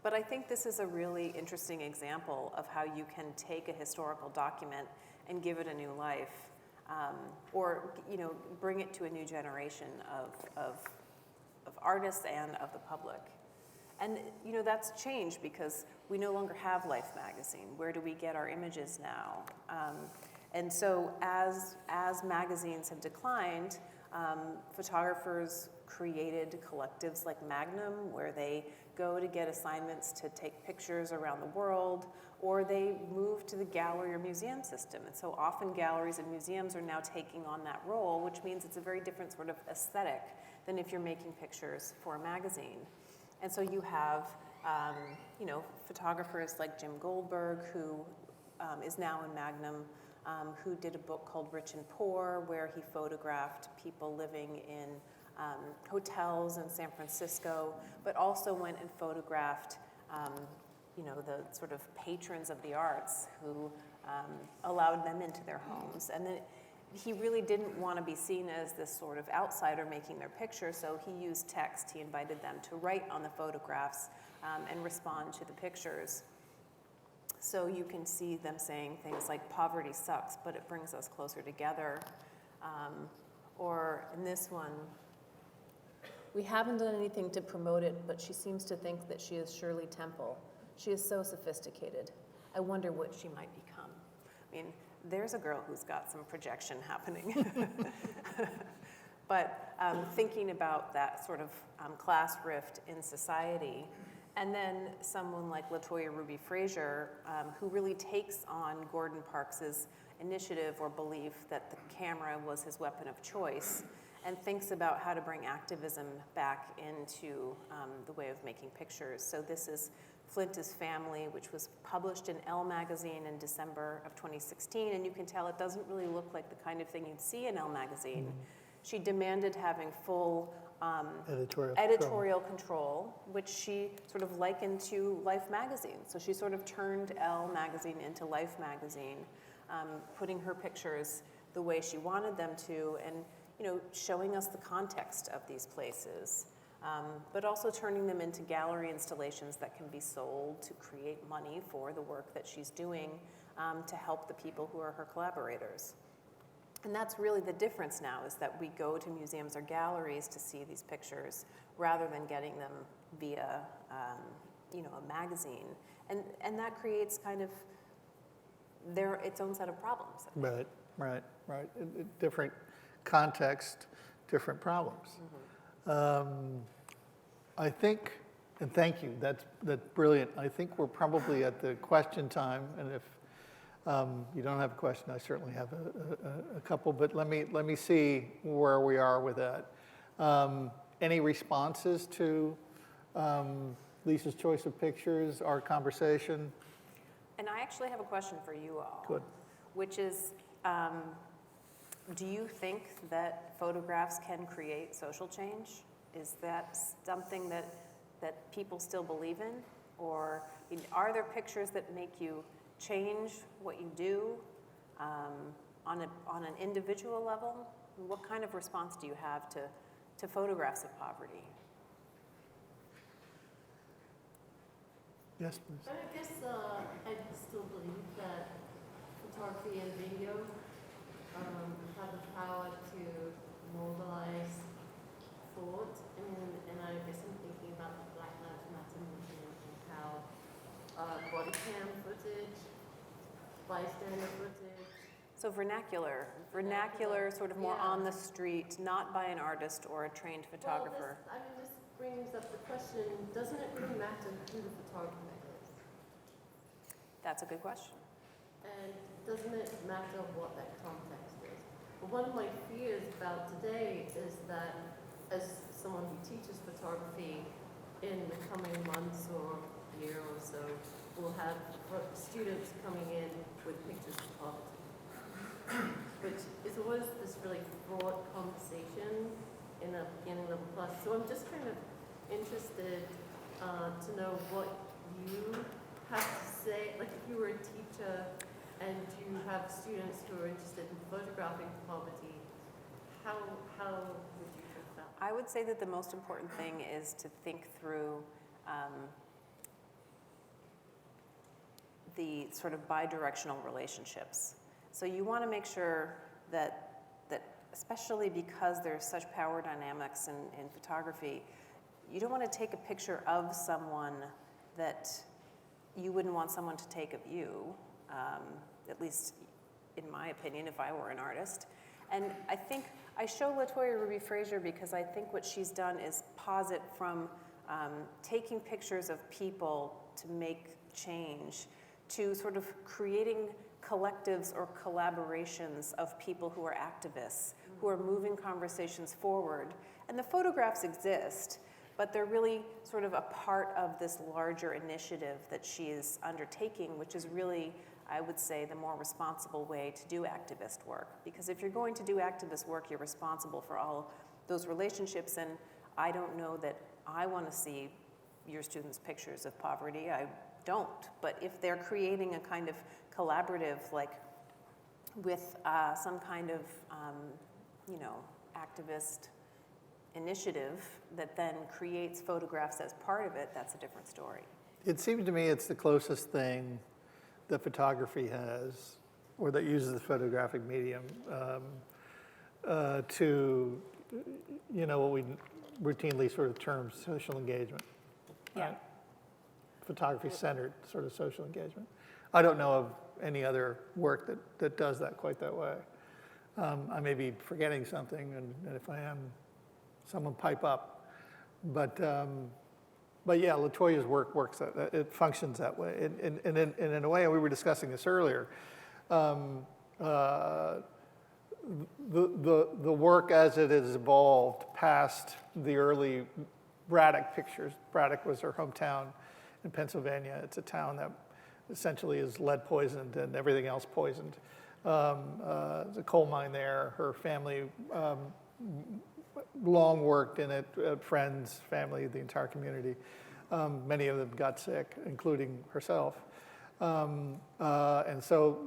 S2: But I think this is a really interesting example of how you can take a historical document and give it a new life, or bring it to a new generation of artists and of the public. And that's changed because we no longer have Life magazine. Where do we get our images now? And so as magazines have declined, Photographers created collectives like Magnum, where they go to get assignments to take pictures around the world, or they move to the gallery or museum system. And so often galleries and museums are now taking on that role, which means it's a very different sort of aesthetic than if you're making pictures for a magazine. And so you have, photographers like Jim Goldberg, who is now in Magnum, who did a book called Rich and Poor, where he photographed people living in hotels in San Francisco, but also went and photographed, the sort of patrons of the arts who allowed them into their homes. And then he really didn't want to be seen as this sort of outsider making their picture, so he used text. He invited them to write on the photographs and respond to the pictures. So you can see them saying things like, "Poverty sucks, but it brings us closer together." Or in this one, "We haven't done anything to promote it, but she seems to think that she is Shirley Temple. She is so sophisticated. I wonder what she might become." I mean, there's a girl who's got some projection happening. But thinking about that sort of class rift in society, and then someone like LaToya Ruby Frazier, who really takes on Gordon Parks's initiative or belief that the camera was his weapon of choice, and thinks about how to bring activism back into the way of making pictures. So this is Flint is Family, which was published in Elle magazine in December of 2016, and you can tell it doesn't really look like the kind of thing you'd see in Elle magazine. Mm-hmm. She demanded having full editorial control, which she sort of likened to Life magazine. So she sort of turned Elle magazine into Life magazine, putting her pictures the way she wanted them to, and showing us the context of these places, but also turning them into gallery installations that can be sold to create money for the work that she's doing to help the people who are her collaborators. And that's really the difference now, is that we go to museums or galleries to see these pictures rather than getting them via a magazine. And that creates kind of its own set of problems.
S1: Right. Different context, different problems. Mm-hmm. I think, and thank you, that's brilliant. I think we're probably at the question time, and if you don't have a question, I certainly have a couple, but let me see where we are with that. Any responses to Lisa's choice of pictures, our conversation?
S2: And I actually have a question for you all.
S1: Good.
S2: Which is, do you think that photographs can create social change? Is that something that people still believe in? Or are there pictures that make you change what you do on an individual level? What kind of response do you have to photographs of poverty?
S1: Yes, please.
S3: But I guess I still believe that photography and video have the power to mobilize thought. And I guess I'm thinking about the Black Lives Matter movement and how body cam footage, bystander footage.
S2: So vernacular, sort of more on the street, not by an artist or a trained photographer.
S3: Well, this brings up the question, doesn't it really matter who the photographer is?
S2: That's a good question.
S3: And doesn't it matter what that context is? But one of my fears about today is that as someone who teaches photography, in the coming months or year or so, we'll have students coming in with pictures of poverty, which is always this really broad conversation in a beginning level class. So I'm just kind of interested to know what you have to say, like if you were a teacher and you have students who are interested in photographing poverty, how would you think about that?
S2: I would say that the most important thing is to think through the sort of bi-directional relationships. So you want to make sure that especially because there's such power dynamics in photography, you don't want to take a picture of someone that you wouldn't want someone to take of you, at least in my opinion, if I were an artist. And I think I show LaToya Ruby Frazier because I think what she's done is posit from taking pictures of people to make change to sort of creating collectives or collaborations of people who are activists, who are moving conversations forward. And the photographs exist, but they're really sort of a part of this larger initiative that she is undertaking, which is really, I would say, the more responsible way to do activist work. Because if you're going to do activist work, you're responsible for all those relationships, and I don't know that I want to see your students' pictures of poverty. I don't. But if they're creating a kind of collaborative, like with some kind of, activist initiative that then creates photographs as part of it, that's a different story.
S1: It seems to me it's the closest thing that photography has, or that uses the photographic medium, to, what we routinely sort of term social engagement.
S2: Yeah.
S1: Right? Photography-centered sort of social engagement. I don't know of any other work that does that quite that way. I may be forgetting something, and if I am, someone pipe up. But yeah, LaToya's work works. It functions that way. And in a way, we were discussing this earlier. The work as it has evolved past the early Braddock pictures. Braddock was her hometown in Pennsylvania. It's a town that essentially is lead poisoned and everything else poisoned. There's a coal mine there. Her family long worked in it, friends, family, the entire community. Many of them got sick, including herself. And so,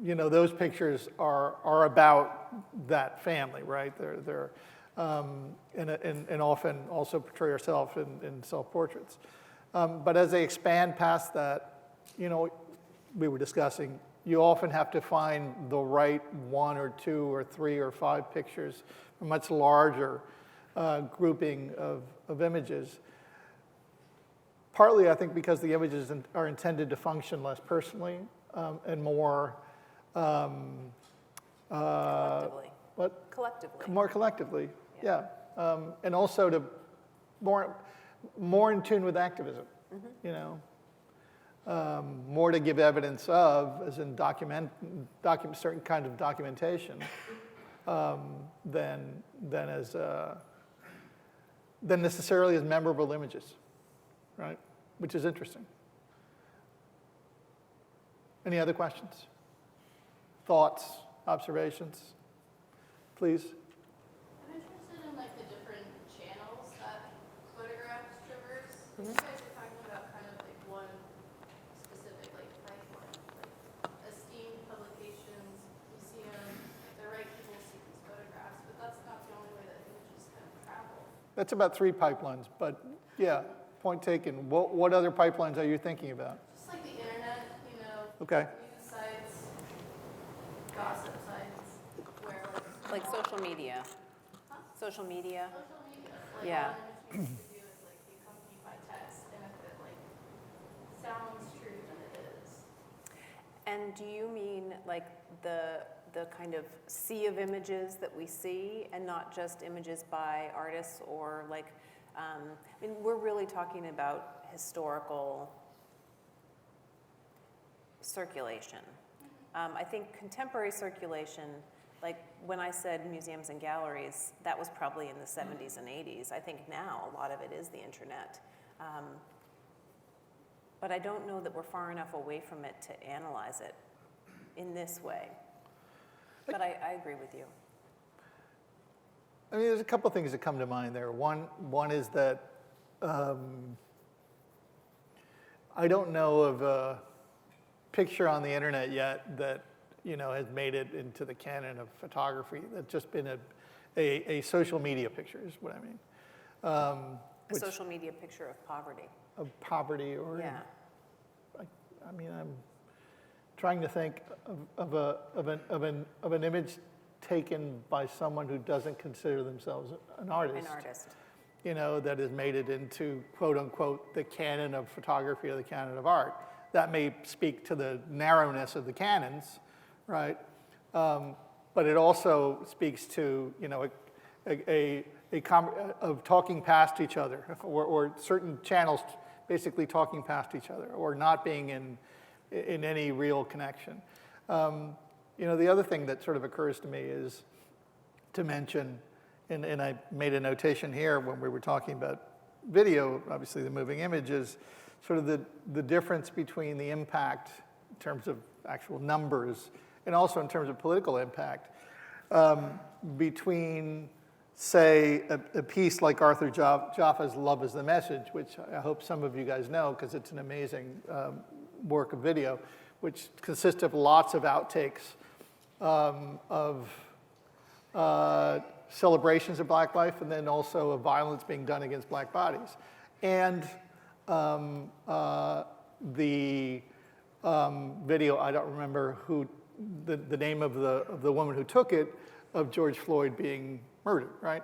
S1: those pictures are about that family, right? They're and often also portray herself in self-portraits. But as they expand past that, we were discussing, you often have to find the right 1 or 2 or 3 or 5 pictures, a much larger grouping of images. Partly, I think, because the images are intended to function less personally and more
S2: Collectively.
S1: What?
S2: Collectively.
S1: More collectively, yeah. And also to more in tune with activism, more to give evidence of, as in document certain kind of documentation, than necessarily as memorable images, right? Which is interesting. Any other questions? Thoughts, observations? Please.
S4: I'm interested in the different channels that photographs traverse. You guys are talking about kind of one specific pipeline, esteemed publications, museums, the right people see these photographs, but that's not the only way that images kind of travel.
S1: That's about 3 pipelines, but yeah, point taken. What other pipelines are you thinking about?
S4: Just the internet,
S1: Okay.
S4: news sites, gossip sites, where
S2: Like social media. Social media.
S4: social media,
S2: Yeah.
S4: all an image needs to do is be accompanied by text, and if it sounds true, then it is.
S2: And do you mean the kind of sea of images that we see, and not just images by artists, or we're really talking about historical circulation. I think contemporary circulation, when I said museums and galleries, that was probably in the 70s and 80s. I think now a lot of it is the internet. But I don't know that we're far enough away from it to analyze it in this way. But I agree with you.
S1: I mean, there's a couple things that come to mind there. One is that I don't know of a picture on the internet yet that has made it into the canon of photography. That's just been a social media picture, is what I mean.
S2: A social media picture of poverty.
S1: Of poverty, or
S2: Yeah.
S1: I'm trying to think of an image taken by someone who doesn't consider themselves an artist.
S2: An artist.
S1: That has made it into, quote unquote, the canon of photography or the canon of art. That may speak to the narrowness of the canons, right? but it also speaks to, of talking past each other, or certain channels basically talking past each other, or not being in any real connection. The other thing that sort of occurs to me is to mention, and I made a notation here when we were talking about video, obviously the moving image, is sort of the difference between the impact in terms of actual numbers and also in terms of political impact between, say, a piece like Arthur Jaffe's Love is the Message, which I hope some of you guys know because it's an amazing work of video, which consists of lots of outtakes of celebrations of Black life, and then also of violence being done against Black bodies. And the video, I don't remember who the name of the woman who took it, of George Floyd being murdered, right?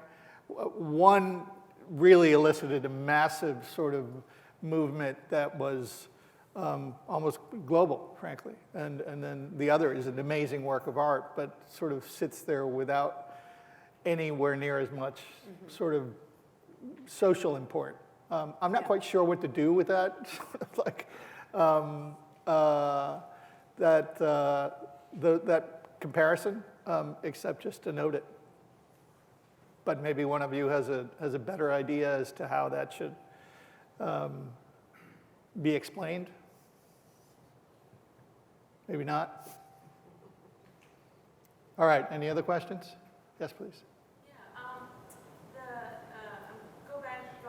S1: One really elicited a massive sort of movement that was almost global, frankly. And then the other is an amazing work of art, but sort of sits there without anywhere near as much sort of social import. I'm not quite sure what to do with that, like that comparison, except just to note it. But maybe one of you has a better idea as to how that should be explained. Maybe not. All right, any other questions? Yes, please.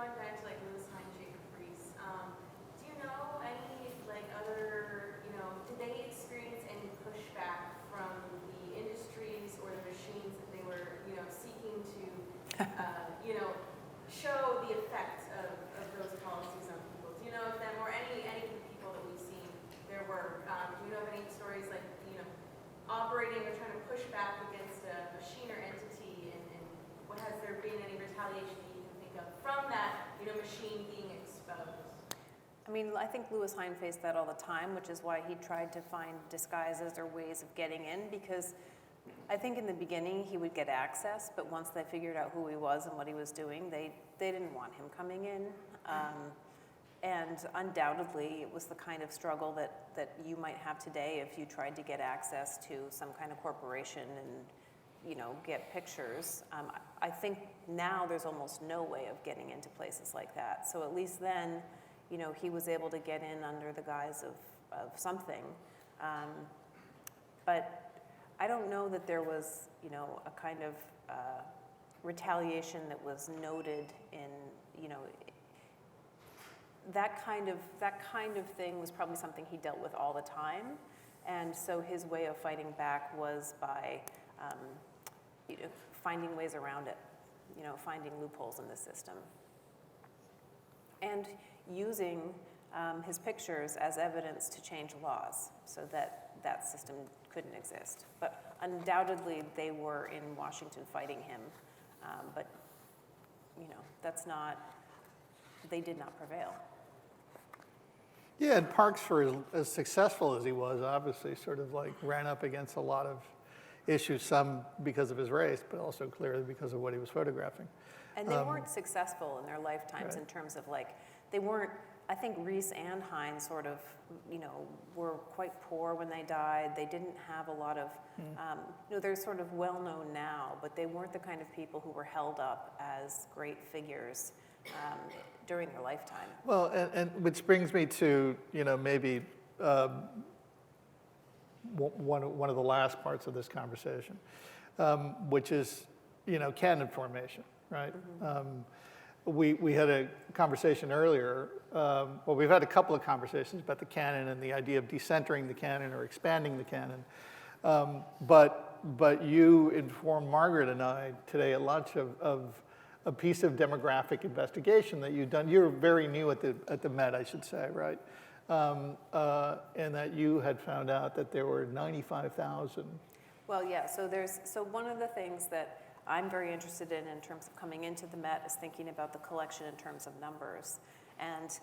S5: Going back to like Lewis Hine, Jacob Rees. Do you know any like other, did they experience any pushback from the industries or the machines that they were, seeking to, show the effect of those policies on people? Do you know if them or any people that we've seen their work? Do you know of any stories like, operating or trying to push back against a machine or entity, and has there been any retaliation that you can think of from that, machine being exposed?
S2: I mean, I think Lewis Hine faced that all the time, which is why he tried to find disguises or ways of getting in, because I think in the beginning he would get access, but once they figured out who he was and what he was doing, they didn't want him coming in. And undoubtedly, it was the kind of struggle that you might have today if you tried to get access to some kind of corporation and, get pictures. I think now there's almost no way of getting into places like that. So at least then, he was able to get in under the guise of something. But I don't know that there was, a kind of retaliation that was noted in, that kind of thing was probably something he dealt with all the time, and so his way of fighting back was by finding ways around it, finding loopholes in the system, and using his pictures as evidence to change laws so that system couldn't exist. But undoubtedly, they were in Washington fighting him, but that's not. They did not prevail.
S1: Yeah, and Parks, for as successful as he was, obviously sort of like ran up against a lot of issues, some because of his race, but also clearly because of what he was photographing.
S2: And they weren't successful in their lifetimes in terms of they weren't, I think Rees and Hine sort of, were quite poor when they died. They didn't have a lot of, they're sort of well known now, but they weren't the kind of people who were held up as great figures during their lifetime.
S1: Well, and which brings me to, maybe one of the last parts of this conversation, which is, canon formation, right? We had a conversation earlier, well, we've had a couple of conversations about the canon and the idea of decentering the canon or expanding the canon. But you informed Margaret and I today at lunch of a piece of demographic investigation that you've done. You're very new at the Met, I should say, right? And that you had found out that there were 95,000.
S2: Well, yeah, so one of the things that I'm very interested in terms of coming into the Met is thinking about the collection in terms of numbers. And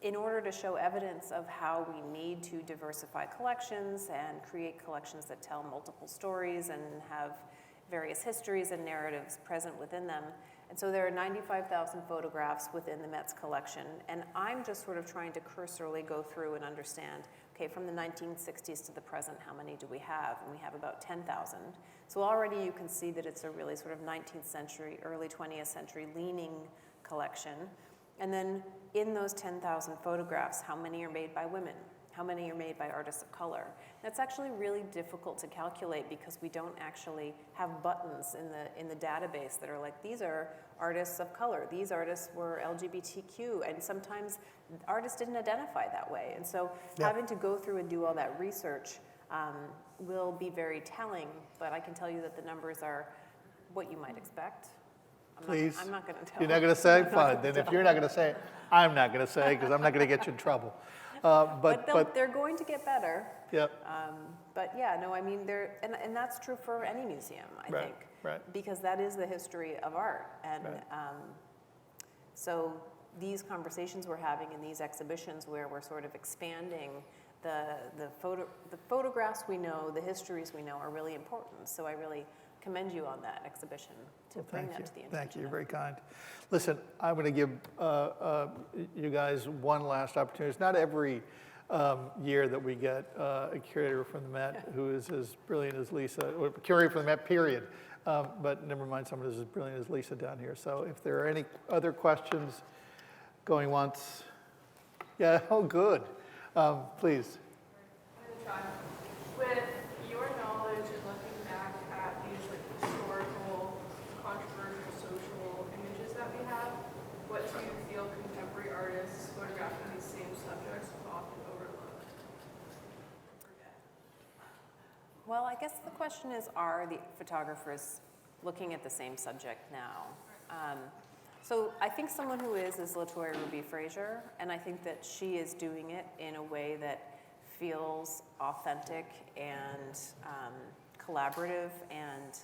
S2: in order to show evidence of how we need to diversify collections and create collections that tell multiple stories and have various histories and narratives present within them. And so there are 95,000 photographs within the Met's collection, and I'm just sort of trying to cursorily go through and understand, okay, from the 1960s to the present, how many do we have? And we have about 10,000. So already you can see that it's a really sort of 19th century, early 20th century leaning collection. And then in those 10,000 photographs, how many are made by women? How many are made by artists of color? That's actually really difficult to calculate because we don't actually have buttons in the database that are like, these are artists of color, these artists were LGBTQ, and sometimes artists didn't identify that way. And so having to go through and do all that research will be very telling, but I can tell you that the numbers are what you might expect.
S1: Please.
S2: I'm not going to tell.
S1: You're not going to say? Fine. Then if you're not going to say it, I'm not going to say it because I'm not going to get you in trouble.
S2: But they're going to get better.
S1: Yep.
S2: But yeah, no, I mean, and that's true for any museum, I think.
S1: Right.
S2: Because that is the history of art. And
S1: Right.
S2: So these conversations we're having in these exhibitions where we're sort of expanding the photographs we know, the histories we know are really important. So I really commend you on that exhibition to bring that to the attention.
S1: Thank you. You're very kind. Listen, I'm going to give you guys one last opportunity. It's not every year that we get a curator from the Met who is as brilliant as Lisa, or curator from the Met, period. But never mind someone who's as brilliant as Lisa down here. So if there are any other questions, going once. Yeah, oh, good. Please.
S4: With your knowledge and looking back at these like historical, controversial, social images that we have, what do you feel contemporary artists photographing these same subjects often overlook?
S2: Well, I guess the question is, are the photographers looking at the same subject now? So I think someone who is Latoya Ruby Frazier, and I think that she is doing it in a way that feels authentic and collaborative and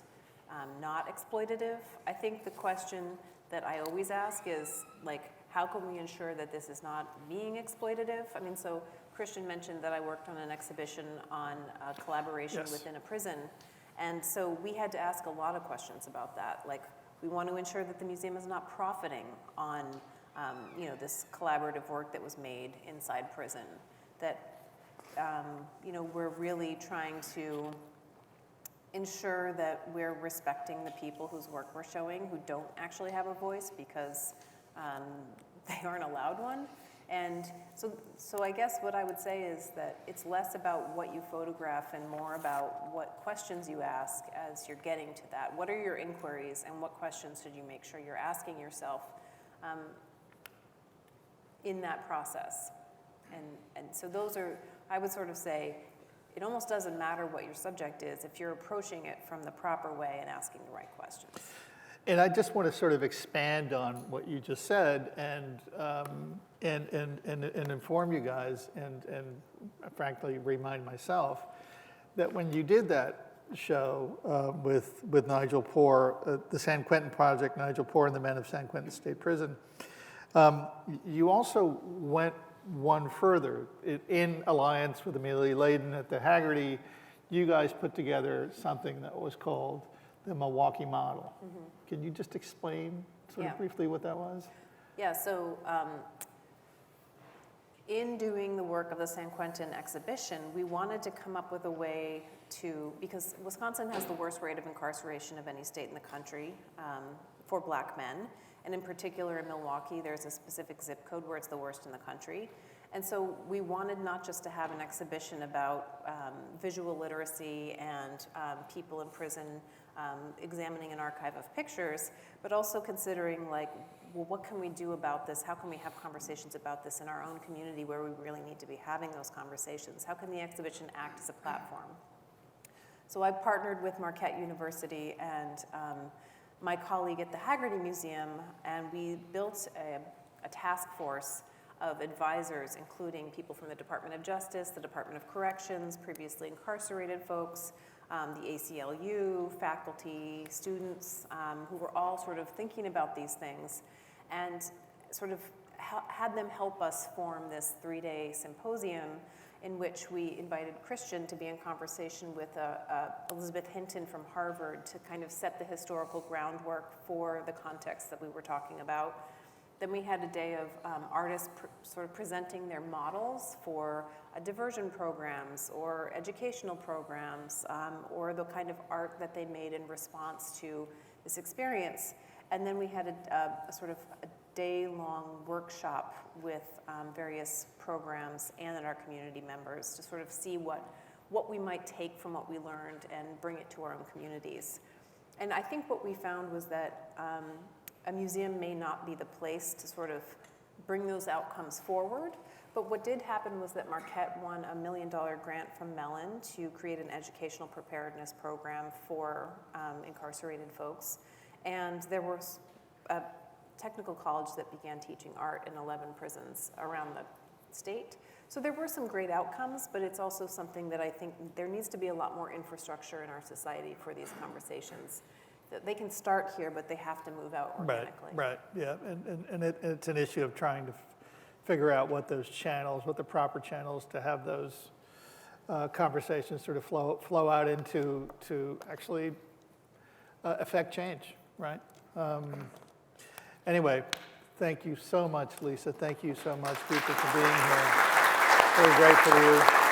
S2: not exploitative. I think the question that I always ask is, like, how can we ensure that this is not being exploitative? I mean, so Christian mentioned that I worked on an exhibition on collaboration within a prison. And so we had to ask a lot of questions about that. Like, we want to ensure that the museum is not profiting on, this collaborative work that was made inside prison. That, we're really trying to ensure that we're respecting the people whose work we're showing who don't actually have a voice because they aren't allowed one. And so I guess what I would say is that it's less about what you photograph and more about what questions you ask as you're getting to that. What are your inquiries and what questions should you make sure you're asking yourself in that process? And so those are, I would sort of say, it almost doesn't matter what your subject is if you're approaching it from the proper way and asking the right questions.
S1: And I just want to sort of expand on what you just said and inform you guys and frankly remind myself that when you did that show with Nigel Poor, the San Quentin Project, Nigel Poor and the Men of San Quentin State Prison, you also went one further. In alliance with Amelia Layden at the Haggerty, you guys put together something that was called the Milwaukee Model. Mm-hmm. Can you just explain sort of briefly what that was?
S2: Yeah, so in doing the work of the San Quentin exhibition, we wanted to come up with a way to, because Wisconsin has the worst rate of incarceration of any state in the country for Black men, and in particular in Milwaukee, there's a specific zip code where it's the worst in the country. And so we wanted not just to have an exhibition about visual literacy and people in prison examining an archive of pictures, but also considering, like, well, what can we do about this? How can we have conversations about this in our own community where we really need to be having those conversations? How can the exhibition act as a platform? So I partnered with Marquette University and my colleague at the Haggerty Museum, and we built a task force of advisors, including people from the Department of Justice, the Department of Corrections, previously incarcerated folks, the ACLU, faculty, students, who were all sort of thinking about these things. And sort of had them help us form this 3-day symposium in which we invited Christian to be in conversation with Elizabeth Hinton from Harvard to kind of set the historical groundwork for the context that we were talking about. Then we had a day of artists sort of presenting their models for diversion programs or educational programs or the kind of art that they made in response to this experience. And then we had a sort of a day-long workshop with various programs and our community members to sort of see what we might take from what we learned and bring it to our own communities. And I think what we found was that a museum may not be the place to sort of bring those outcomes forward, but what did happen was that Marquette won a $1 million grant from Mellon to create an educational preparedness program for incarcerated folks. And there was a technical college that began teaching art in 11 prisons around the state. So there were some great outcomes, but it's also something that I think there needs to be a lot more infrastructure in our society for these conversations. They can start here, but they have to move out organically.
S1: Right, yeah, and it's an issue of trying to figure out what those channels, what the proper channels to have those conversations sort of flow out into to actually affect change, right? Anyway, thank you so much, Lisa. Thank you so much, Deepa, for being here. Very grateful to you.